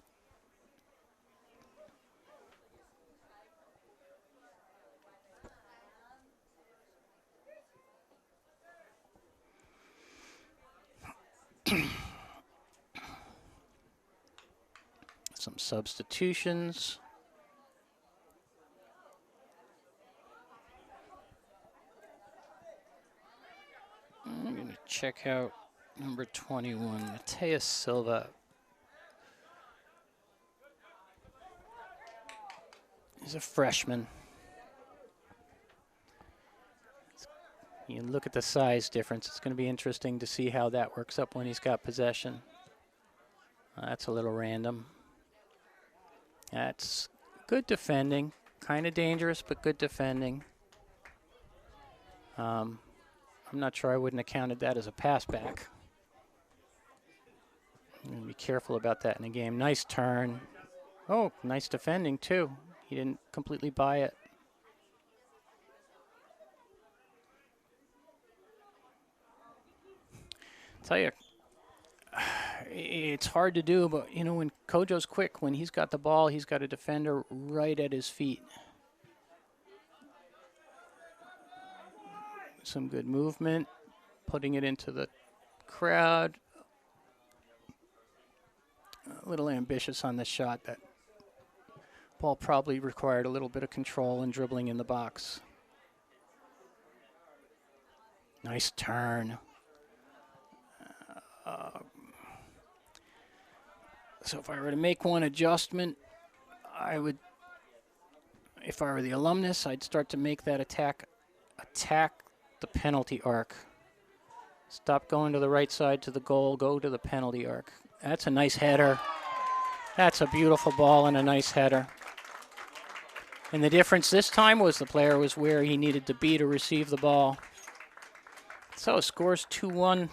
S1: Some substitutions. I'm going to check out number 21, Mateus Silva. He's a freshman. You look at the size difference. It's going to be interesting to see how that works up when he's got possession. That's a little random. That's good defending. Kind of dangerous, but good defending. I'm not sure I wouldn't have counted that as a pass back. I'm going to be careful about that in the game. Nice turn. Oh, nice defending, too. He didn't completely buy it. Tell you, it's hard to do, but, you know, when Kojo's quick, when he's got the ball, he's got a defender right at his feet. Some good movement, putting it into the crowd. A little ambitious on the shot. That ball probably required a little bit of control and dribbling in the box. Nice turn. So if I were to make one adjustment, I would, if I were the alumnus, I'd start to make that attack the penalty arc. Stop going to the right side to the goal, go to the penalty arc. That's a nice header. That's a beautiful ball and a nice header. And the difference this time was the player was where he needed to be to receive the ball. So scores 2-1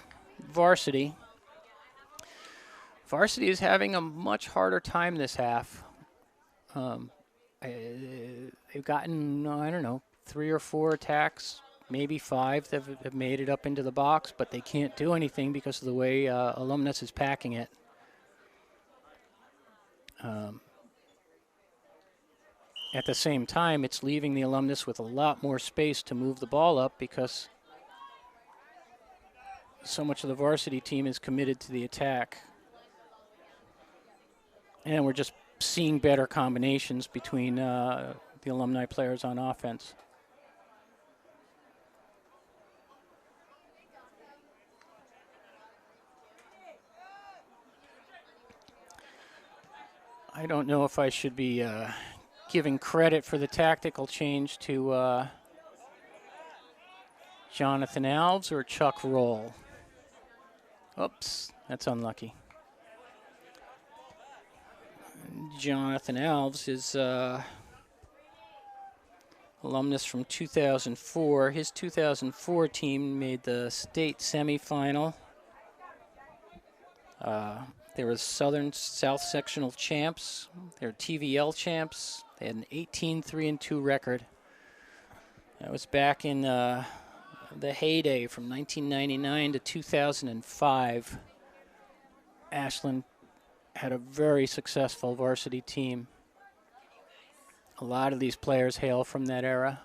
S1: Varsity. Varsity is having a much harder time this half. They've gotten, I don't know, 3 or 4 attacks, maybe 5 that have made it up into the box, but they can't do anything because of the way Alumnus is packing it. At the same time, it's leaving the Alumnus with a lot more space to move the ball up because so much of the Varsity team is committed to the attack. And we're just seeing better combinations between the Alumni players on offense. I don't know if I should be giving credit for the tactical change to Jonathan Alves or Chuck Roll. Oops, that's unlucky. Jonathan Alves is alumnus from 2004. His 2004 team made the state semifinal. They were Southern South Sectional champs. They were TVL champs. They had an 18-3-2 record. That was back in the heyday from 1999 to 2005. Ashland had a very successful varsity team. A lot of these players hail from that era.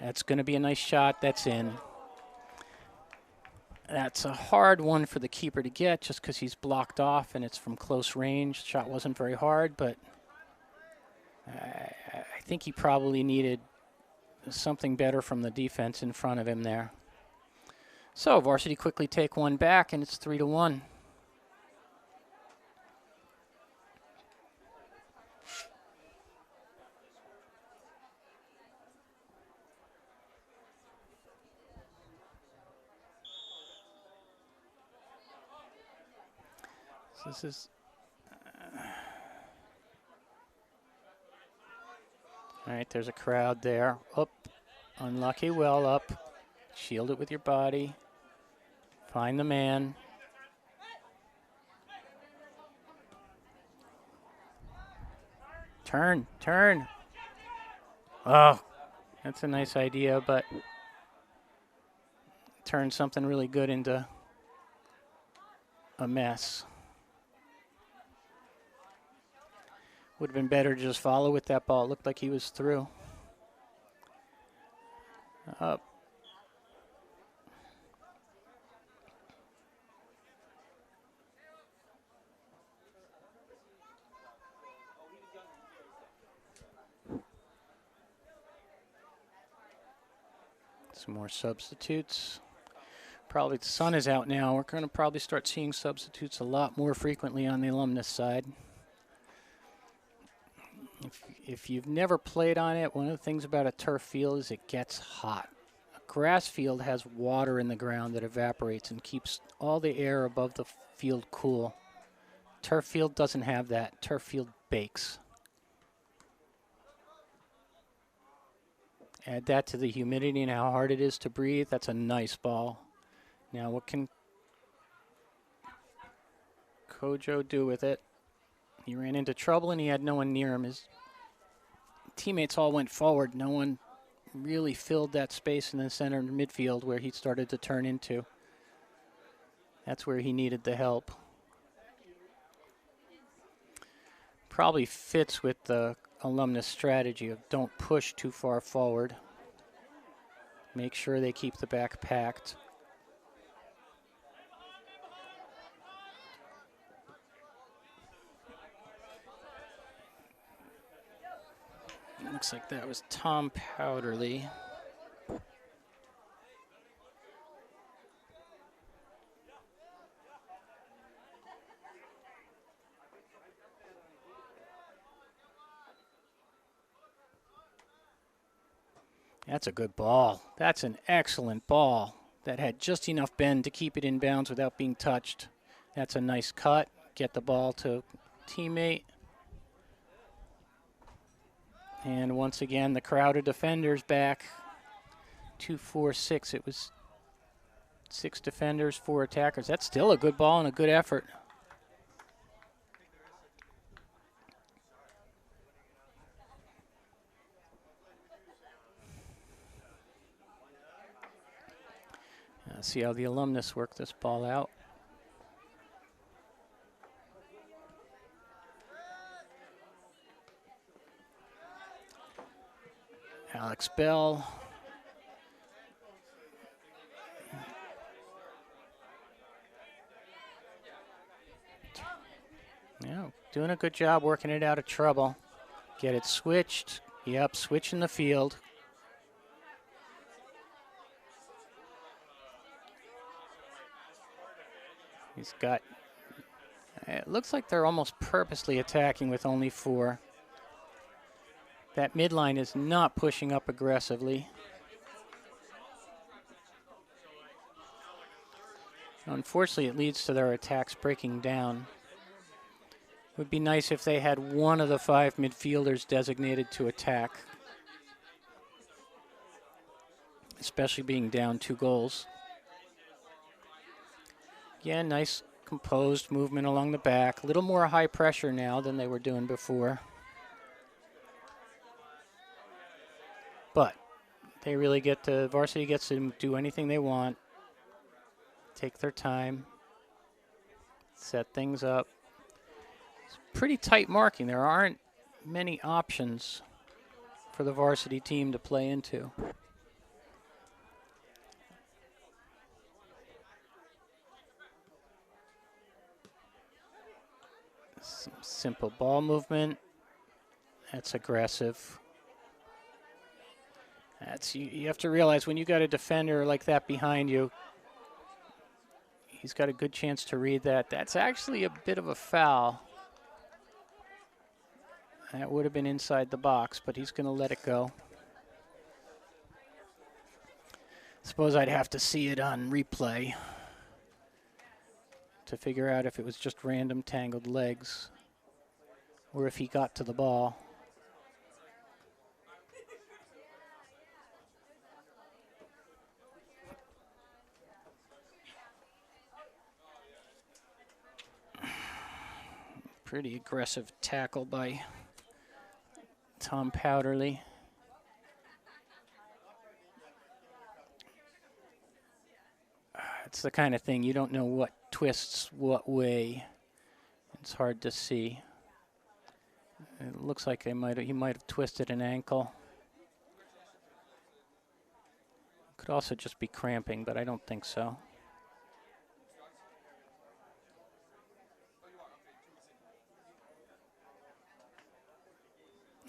S1: That's going to be a nice shot. That's in. That's a hard one for the keeper to get just because he's blocked off and it's from close range. Shot wasn't very hard, but I think he probably needed something better from the defense in front of him there. So Varsity quickly take one back, and it's 3-1. This is right, there's a crowd there. Up, unlucky, well up. Shield it with your body. Find the man. Turn, turn. Oh, that's a nice idea, but turn something really good into a mess. Would have been better to just follow with that ball. It looked like he was through. Up. Some more substitutes. Probably the sun is out now. We're going to probably start seeing substitutes a lot more frequently on the alumnus side. If you've never played on it, one of the things about a turf field is it gets hot. A grass field has water in the ground that evaporates and keeps all the air above the field cool. Turf field doesn't have that. Turf field bakes. Add that to the humidity and how hard it is to breathe. That's a nice ball. Now what can Kojo do with it? He ran into trouble and he had no one near him. His teammates all went forward. No one really filled that space in the center and midfield where he started to turn into. That's where he needed the help. Probably fits with the alumnus strategy of don't push too far forward. Make sure they keep the back packed. Looks like that was Tom Powderly. That's a good ball. That's an excellent ball. That had just enough bend to keep it in bounds without being touched. That's a nice cut. Get the ball to teammate. And once again, the crowd of defenders back. 2, 4, 6. It was 6 defenders, 4 attackers. That's still a good ball and a good effort. See how the alumnus work this ball out. Alex Bell. Yeah, doing a good job working it out of trouble. Get it switched. Yep, switching the field. He's got, it looks like they're almost purposely attacking with only 4. That midline is not pushing up aggressively. Unfortunately, it leads to their attacks breaking down. It would be nice if they had one of the 5 midfielders designated to attack, especially being down 2 goals. Yeah, nice composed movement along the back. A little more high pressure now than they were doing before. But they really get to, Varsity gets to do anything they want. Take their time. Set things up. It's pretty tight marking. There aren't many options for the Varsity team to play into. Some simple ball movement. That's aggressive. That's you have to realize when you got a defender like that behind you, he's got a good chance to read that. That's actually a bit of a foul. That would have been inside the box, but he's going to let it go. Suppose I'd have to see it on replay to figure out if it was just random tangled legs or if he got to the ball. Pretty aggressive tackle by Tom Powderly. It's the kind of thing you don't know what twists what way. It's hard to see. It looks like he might have twisted an ankle. Could also just be cramping, but I don't think so.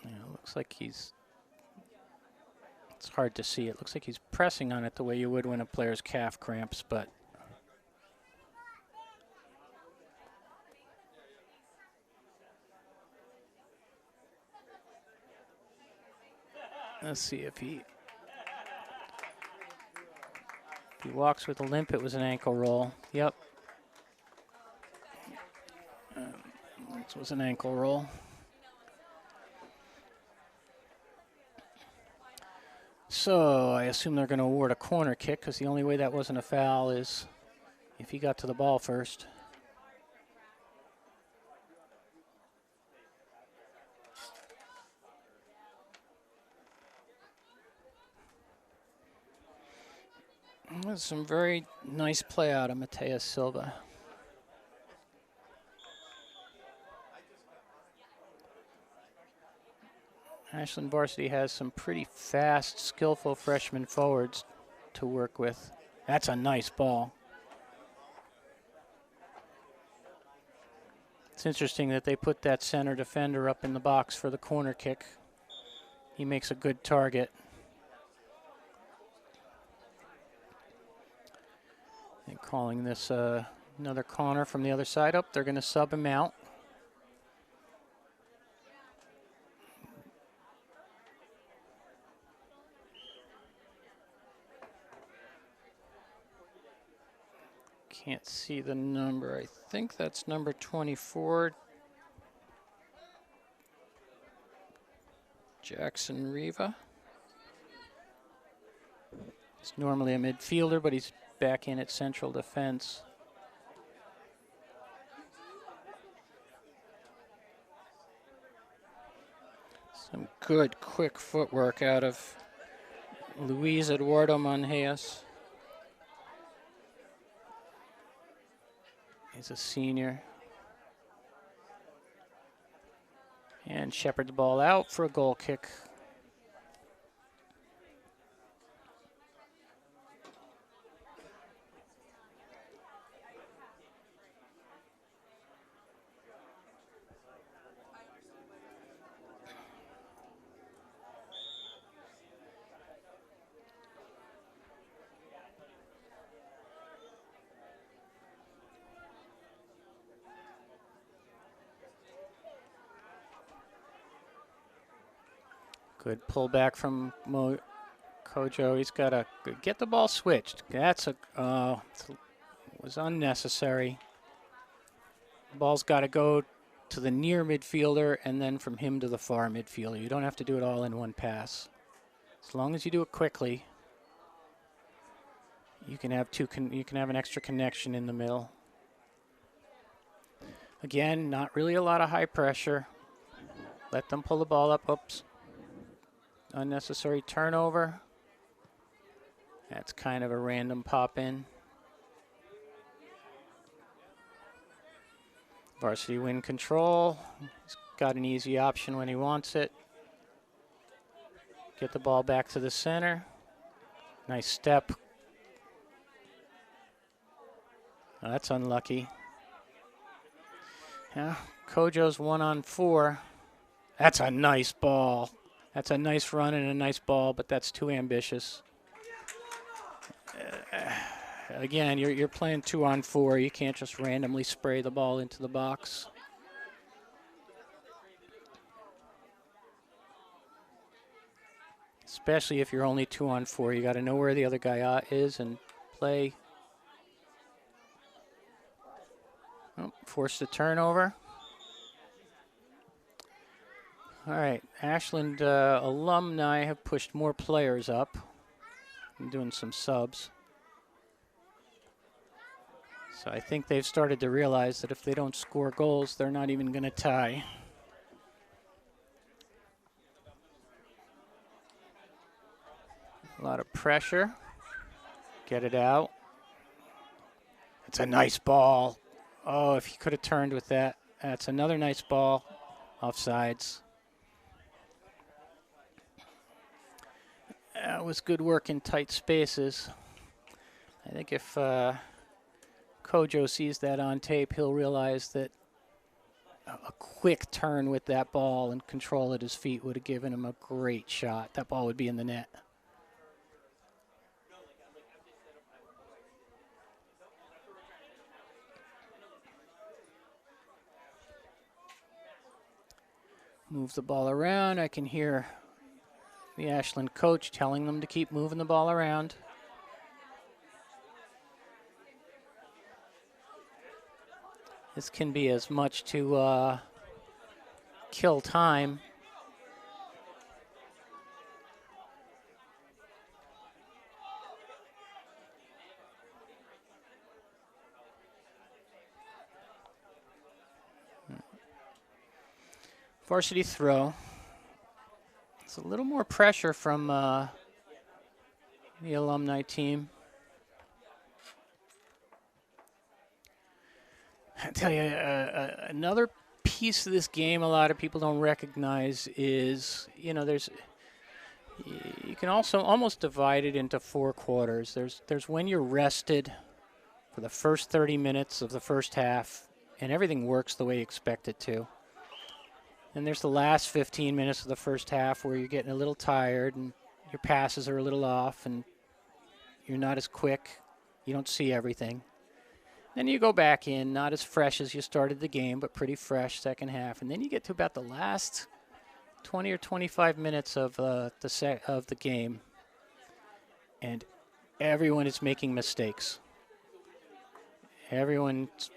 S1: Yeah, it looks like it's hard to see. It looks like he's pressing on it the way you would when a player's calf cramps, but let's see if he walks with a limp. It was an ankle roll. Yep. This was an ankle roll. So I assume they're going to award a corner kick because the only way that wasn't a foul is if he got to the ball first. That's some very nice play out of Mateus Silva. Ashland Varsity has some pretty fast, skillful freshman forwards to work with. That's a nice ball. It's interesting that they put that center defender up in the box for the corner kick. He makes a good target. And calling this another corner from the other side up. They're going to sub him out. Can't see the number. I think that's number 24. Jackson Riva. He's normally a midfielder, but he's back in at central defense. Some good, quick footwork out of Luis Eduardo Monjes. He's a senior. And shepherd the ball out for a goal kick. Good pullback from Kojo. He's got to get the ball switched. That's it was unnecessary. The ball's got to go to the near midfielder and then from him to the far midfielder. You don't have to do it all in one pass. As long as you do it quickly, you can have an extra connection in the middle. Again, not really a lot of high pressure. Let them pull the ball up. Oops. Unnecessary turnover. That's kind of a random pop in. Varsity win control. He's got an easy option when he wants it. Get the ball back to the center. Nice step. Oh, that's unlucky. Yeah, Kojo's 1-on-4. That's a nice ball. That's a nice run and a nice ball, but that's too ambitious. Again, you're playing 2-on-4. You can't just randomly spray the ball into the box. Especially if you're only 2-on-4. You got to know where the other guy is and play. Oh, forced a turnover. All right, Ashland alumni have pushed more players up. I'm doing some subs. So I think they've started to realize that if they don't score goals, they're not even going to tie. A lot of pressure. Get it out. It's a nice ball. Oh, if he could have turned with that. That's another nice ball. Offsides. That was good work in tight spaces. I think if Kojo sees that on tape, he'll realize that a quick turn with that ball and control at his feet would have given him a great shot. That ball would be in the net. Move the ball around. I can hear the Ashland coach telling them to keep moving the ball around. This can be as much to kill time. Varsity throw. It's a little more pressure from the Alumni team. I tell you, another piece of this game a lot of people don't recognize is, you can also almost divide it into 4 quarters. There's when you're rested for the first 30 minutes of the first half and everything works the way you expect it to. And there's the last 15 minutes of the first half where you're getting a little tired and your passes are a little off and you're not as quick. You don't see everything. Then you go back in, not as fresh as you started the game, but pretty fresh second half. And then you get to about the last 20 or 25 minutes of the game, and everyone is making mistakes. Everyone's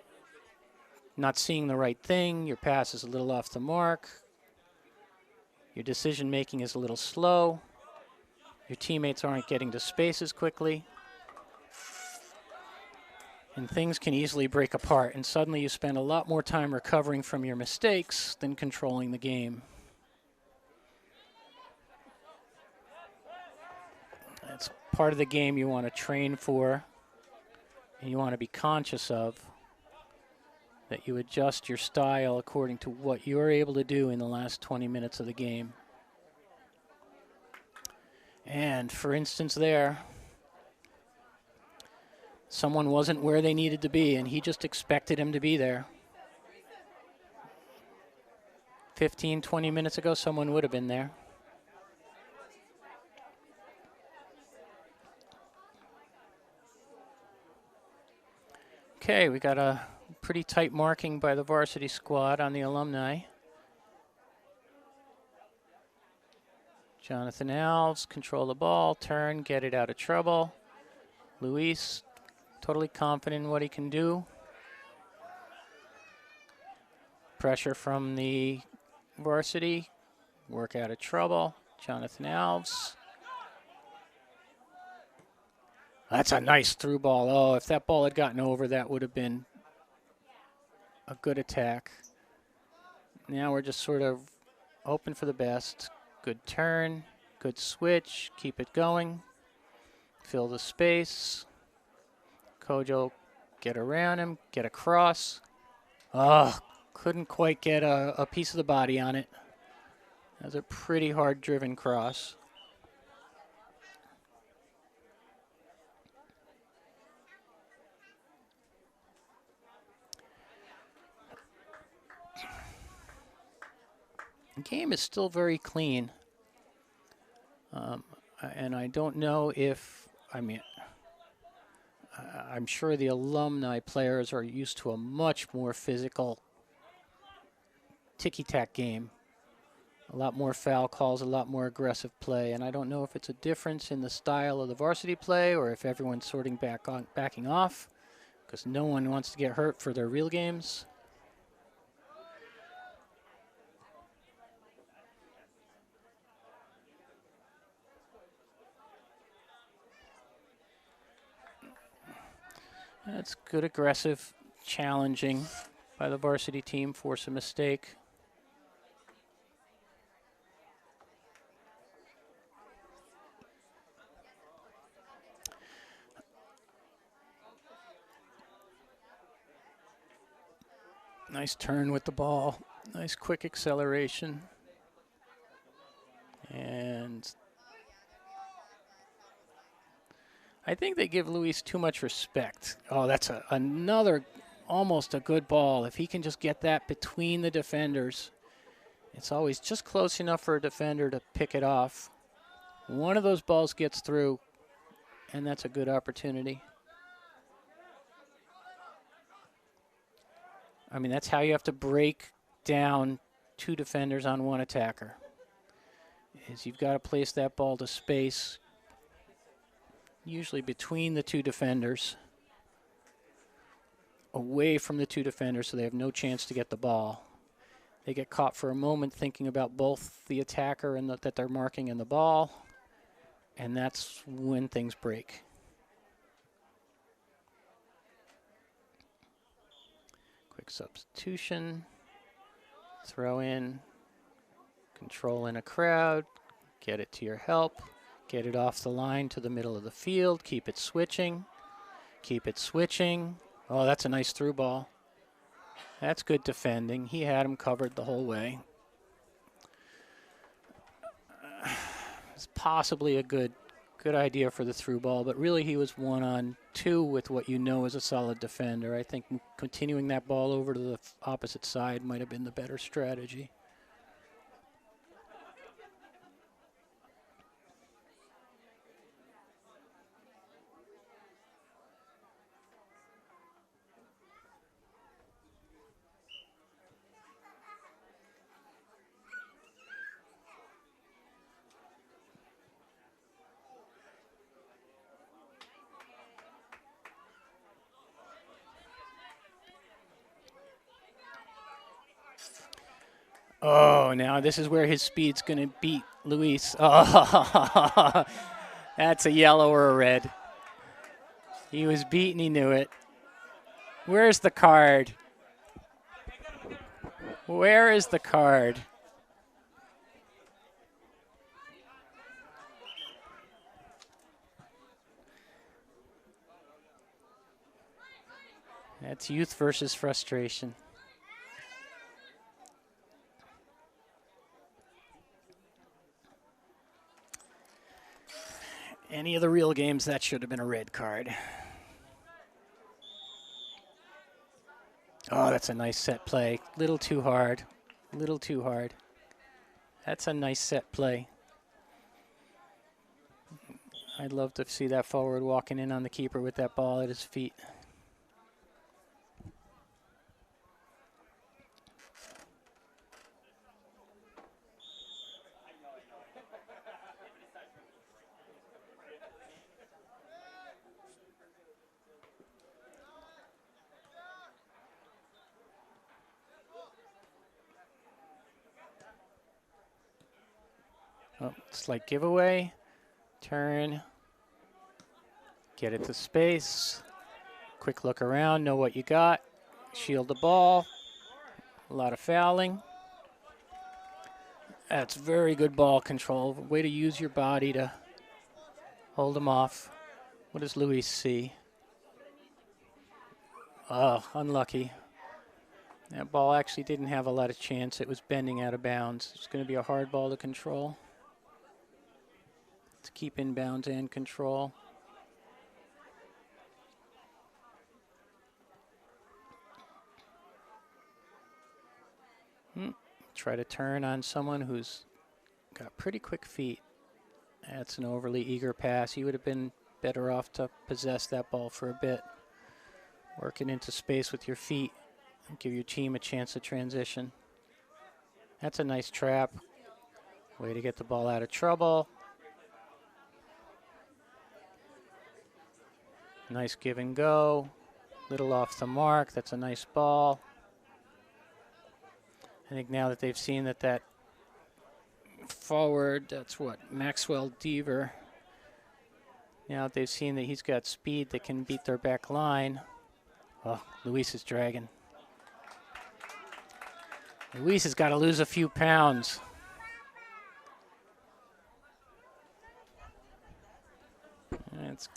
S1: not seeing the right thing. Your pass is a little off the mark. Your decision making is a little slow. Your teammates aren't getting to space as quickly. And things can easily break apart, and suddenly you spend a lot more time recovering from your mistakes than controlling the game. That's part of the game you want to train for, and you want to be conscious of, that you adjust your style according to what you're able to do in the last 20 minutes of the game. And for instance there, someone wasn't where they needed to be, and he just expected him to be there. 15, 20 minutes ago, someone would have been there. Okay, we got a pretty tight marking by the varsity squad on the Alumni. Jonathan Alves, control the ball, turn, get it out of trouble. Luis, totally confident in what he can do. Pressure from the varsity, work out of trouble. Jonathan Alves. That's a nice through ball. Oh, if that ball had gotten over, that would have been a good attack. Now we're just sort of hoping for the best. Good turn, good switch, keep it going. Fill the space. Kojo, get around him, get across. Oh, couldn't quite get a piece of the body on it. That was a pretty hard driven cross. The game is still very clean. And I don't know if, I'm sure the Alumni players are used to a much more physical ticky-tack game. A lot more foul calls, a lot more aggressive play, and I don't know if it's a difference in the style of the varsity play or if everyone's backing off, because no one wants to get hurt for their real games. That's good aggressive challenging by the varsity team, force a mistake. Nice turn with the ball. Nice quick acceleration. And I think they give Luis too much respect. Oh, that's another almost a good ball. If he can just get that between the defenders, it's always just close enough for a defender to pick it off. One of those balls gets through, and that's a good opportunity. I mean, that's how you have to break down two defenders on one attacker. Is you've got to place that ball to space, usually between the two defenders, away from the two defenders so they have no chance to get the ball. They get caught for a moment thinking about both the attacker and that they're marking and the ball, and that's when things break. Quick substitution, throw in, control in a crowd, get it to your help, get it off the line to the middle of the field, keep it switching, keep it switching. Oh, that's a nice through ball. That's good defending. He had him covered the whole way. It's possibly a good idea for the through ball, but really he was 1-on-2 with what you know is a solid defender. I think continuing that ball over to the opposite side might have been the better strategy. Oh, now this is where his speed's going to beat Luis. Oh, that's a yellow or a red. He was beaten, he knew it. Where's the card? Where is the card? That's youth versus frustration. Any of the real games, that should have been a red card. Oh, that's a nice set play. Little too hard. Little too hard. That's a nice set play. I'd love to see that forward walking in on the keeper with that ball at his feet. Oh, slight giveaway. Turn. Get it to space. Quick look around, know what you got. Shield the ball. A lot of fouling. That's very good ball control. Way to use your body to hold him off. What does Luis see? Oh, unlucky. That ball actually didn't have a lot of chance. It was bending out of bounds. It's going to be a hard ball to control. To keep in bounds and control. Try to turn on someone who's got pretty quick feet. That's an overly eager pass. You would have been better off to possess that ball for a bit. Working into space with your feet and give your team a chance to transition. That's a nice trap. Way to get the ball out of trouble. Nice give and go. Little off the mark. That's a nice ball. I think now that they've seen that forward, that's what, Maxwell Deaver. Now that they've seen that he's got speed that can beat their back line, Oh, Luis is dragging. Luis has got to lose a few pounds. That's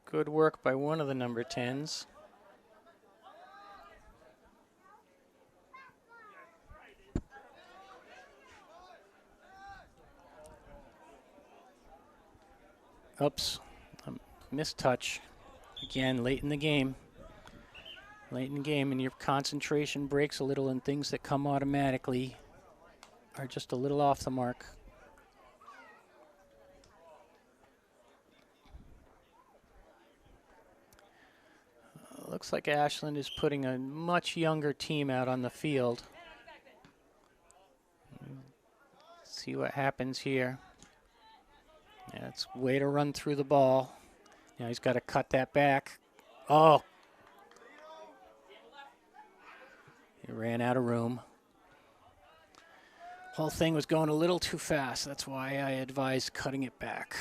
S1: good work by one of the number 10s. Oops, missed touch. Again, late in the game. Late in the game, and your concentration breaks a little, and things that come automatically are just a little off the mark. Looks like Ashland is putting a much younger team out on the field. See what happens here. Yeah, it's a way to run through the ball. Now he's got to cut that back. Oh. He ran out of room. Whole thing was going a little too fast. That's why I advised cutting it back.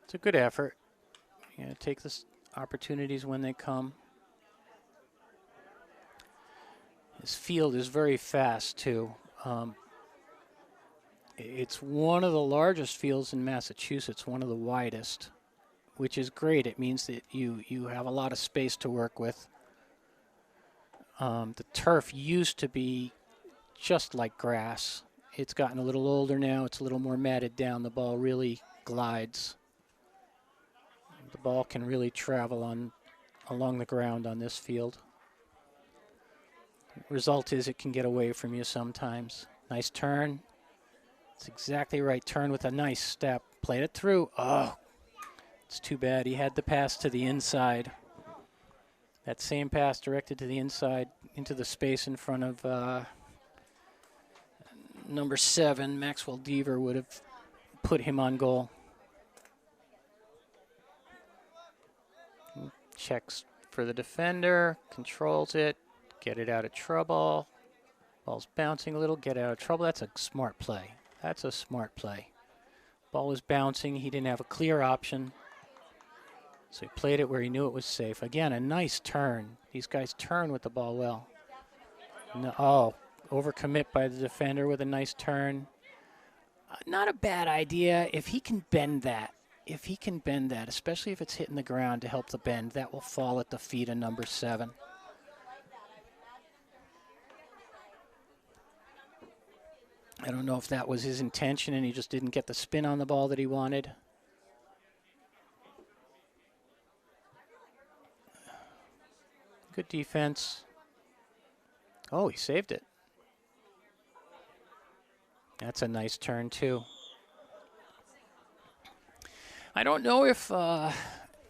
S1: It's a good effort. You gotta take the opportunities when they come. His field is very fast, too. It's one of the largest fields in Massachusetts, one of the widest, which is great. It means that you have a lot of space to work with. The turf used to be just like grass. It's gotten a little older now. It's a little more matted down. The ball really glides. The ball can really travel along the ground on this field. Result is it can get away from you sometimes. Nice turn. It's exactly right. Turn with a nice step. Played it through. Oh, it's too bad. He had the pass to the inside. That same pass directed to the inside into the space in front of number 7. Maxwell Deaver would have put him on goal. Checks for the defender. Controls it. Get it out of trouble. Ball's bouncing a little. Get out of trouble. That's a smart play. That's a smart play. Ball was bouncing. He didn't have a clear option. So he played it where he knew it was safe. Again, a nice turn. These guys turn with the ball well. No, oh, overcommit by the defender with a nice turn. Not a bad idea. If he can bend that, especially if it's hitting the ground to help the bend, that will fall at the feet of number 7. I don't know if that was his intention and he just didn't get the spin on the ball that he wanted. Good defense. Oh, he saved it. That's a nice turn, too. I don't know if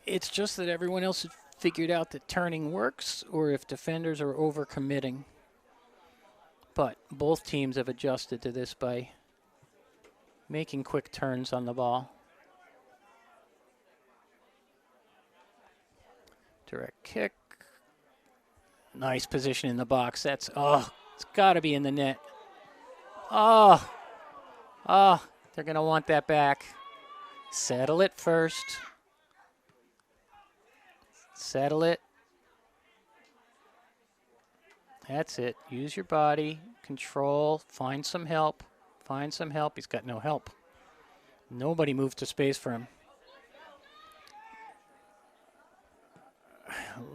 S1: it's just that everyone else has figured out that turning works or if defenders are overcommitting. But both teams have adjusted to this by making quick turns on the ball. Direct kick. Nice position in the box. That's, oh, it's got to be in the net. Oh, they're going to want that back. Settle it first. Settle it. That's it. Use your body. Control. Find some help. Find some help. He's got no help. Nobody moved to space for him.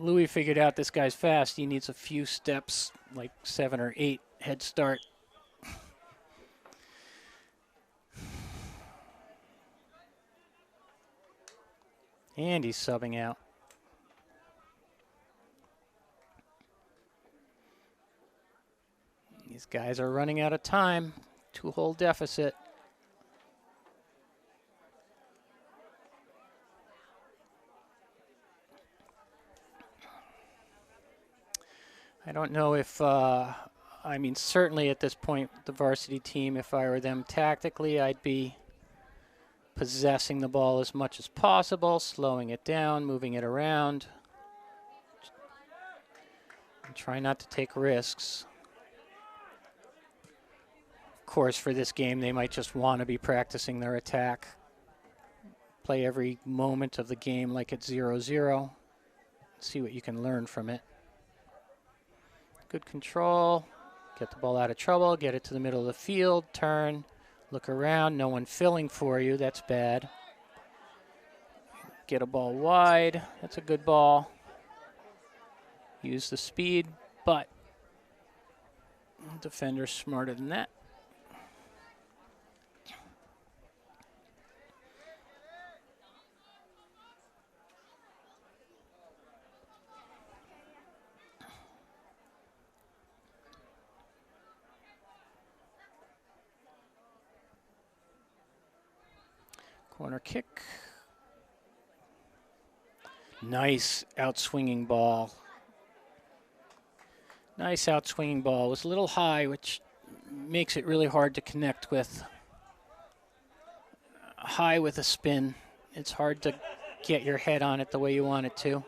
S1: Louis figured out this guy's fast. He needs a few steps, like 7 or 8 head start. And he's subbing out. These guys are running out of time. 2-hole deficit. I don't know if, I mean, certainly at this point, the varsity team, if I were them tactically, I'd be possessing the ball as much as possible, slowing it down, moving it around. And try not to take risks. Of course, for this game, they might just want to be practicing their attack. Play every moment of the game like it's 0-0. See what you can learn from it. Good control. Get the ball out of trouble. Get it to the middle of the field. Turn. Look around. No one filling for you. That's bad. Get a ball wide. That's a good ball. Use the speed, but defender's smarter than that. Corner kick. Nice outswinging ball. Nice outswinging ball. It was a little high, which makes it really hard to connect with. High with a spin. It's hard to get your head on it the way you want it to.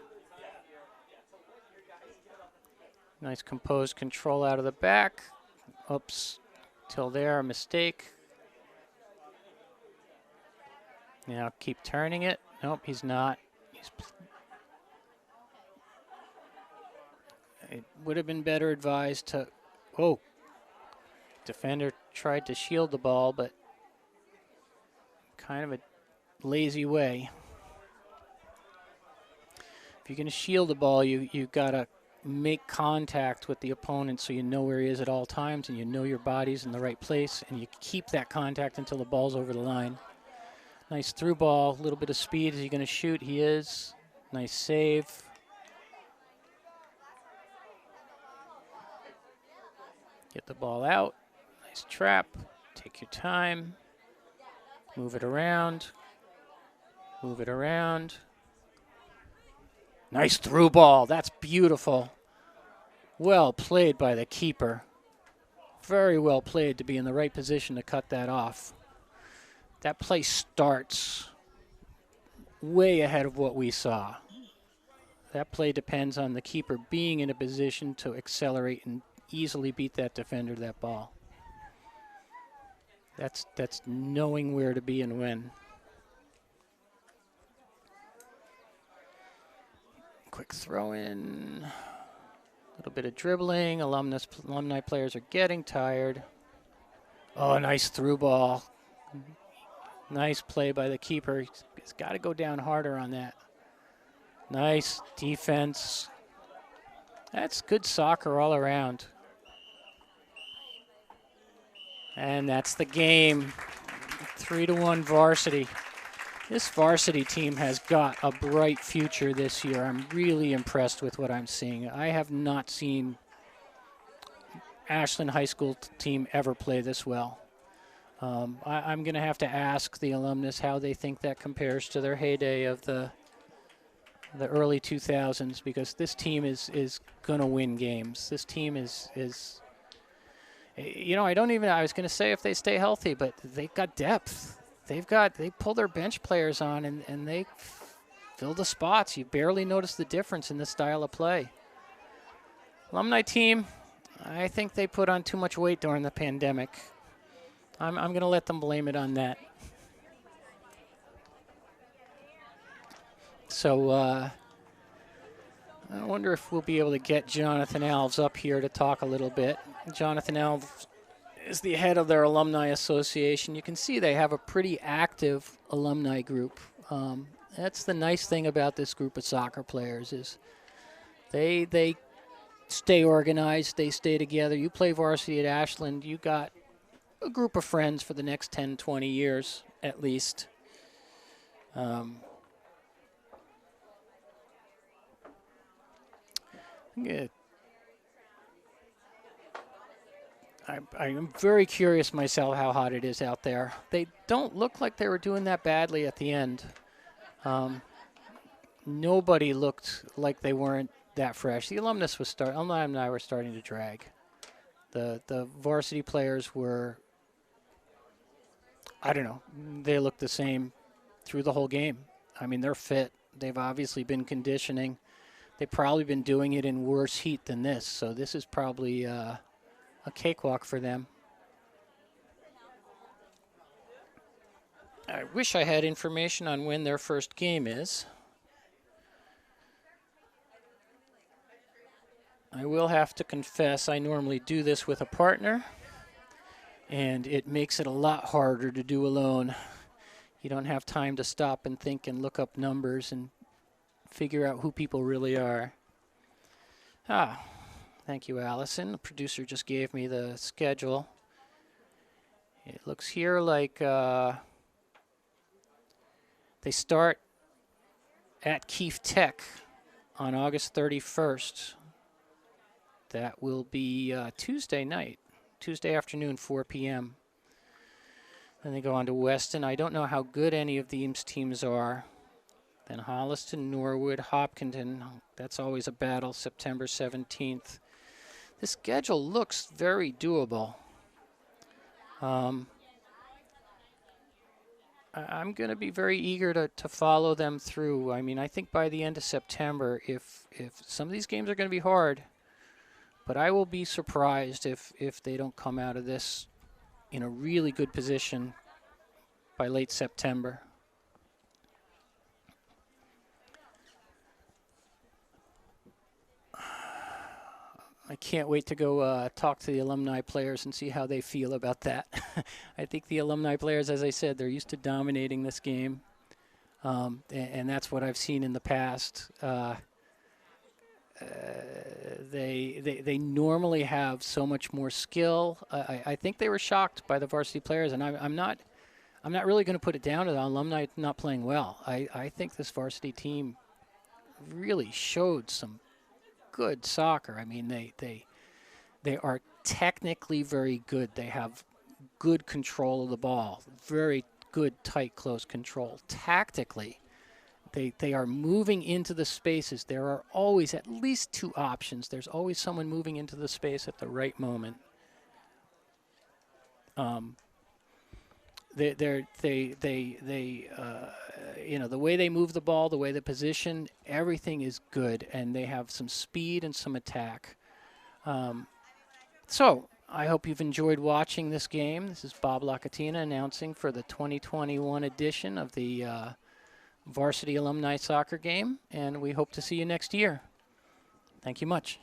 S1: Nice composed control out of the back. Oops. Till there, a mistake. Now keep turning it. Nope, he's not. It would have been better advised to, whoa. Defender tried to shield the ball, but kind of a lazy way. If you're going to shield the ball, you got to make contact with the opponent so you know where he is at all times and you know your body's in the right place and you keep that contact until the ball's over the line. Nice through ball, a little bit of speed. Is he going to shoot? He is. Nice save. Get the ball out. Nice trap. Take your time. Move it around. Move it around. Nice through ball. That's beautiful. Well played by the keeper. Very well played to be in the right position to cut that off. That play starts way ahead of what we saw. That play depends on the keeper being in a position to accelerate and easily beat that defender to that ball. That's knowing where to be and when. Quick throw in. A little bit of dribbling. Alumni players are getting tired. Oh, nice through ball. Nice play by the keeper. He's got to go down harder on that. Nice defense. That's good soccer all around. And that's the game. 3-1 Varsity. This Varsity team has got a bright future this year. I'm really impressed with what I'm seeing. I have not seen Ashland High School team ever play this well. I'm going to have to ask the alumnus how they think that compares to their heyday of the early 2000s, because this team is going to win games. This team is you know, I was going to say if they stay healthy, but they've got depth. They pull their bench players on and they fill the spots. You barely notice the difference in the style of play. Alumni team, I think they put on too much weight during the pandemic. I'm going to let them blame it on that. So I wonder if we'll be able to get Jonathan Alves up here to talk a little bit. Jonathan Alves is the head of their alumni association. You can see they have a pretty active alumni group. That's the nice thing about this group of soccer players is they stay organized, they stay together. You play varsity at Ashland, you got a group of friends for the next 10, 20 years at least. I'm very curious myself how hot it is out there. They don't look like they were doing that badly at the end. Nobody looked like they weren't that fresh. The alumni were starting to drag. The varsity players were, I don't know, they looked the same through the whole game. I mean, they're fit. They've obviously been conditioning. They've probably been doing it in worse heat than this, so this is probably a cakewalk for them. I wish I had information on when their first game is. I will have to confess I normally do this with a partner, and it makes it a lot harder to do alone. You don't have time to stop and think and look up numbers and figure out who people really are. Thank you, Allison. The producer just gave me the schedule. It looks here like they start at Keefe Tech on August 31st. That will be Tuesday night, Tuesday afternoon, 4 p.m. Then they go on to Weston. I don't know how good any of these teams are. Then Holliston, Norwood, Hopkinton. That's always a battle, September 17th. This schedule looks very doable. I'm going to be very eager to follow them through. I mean, I think by the end of September, if some of these games are going to be hard, but I will be surprised if they don't come out of this in a really good position by late September. I can't wait to go talk to the alumni players and see how they feel about that. I think the alumni players, as I said, they're used to dominating this game, and that's what I've seen in the past. They normally have so much more skill. I think they were shocked by the varsity players, and I'm not really going to put it down to the alumni not playing well. I think this varsity team really showed some good soccer. I mean, they are technically very good. They have good control of the ball, very good, tight, close control. Tactically, they are moving into the spaces. There are always at least two options. There's always someone moving into the space at the right moment. You know, the way they move the ball, the way they position, everything is good, and they have some speed and some attack. So I hope you've enjoyed watching this game. This is Bob Locatina announcing for the 2021 edition of the Varsity Alumni Soccer Game, and we hope to see you next year. Thank you much.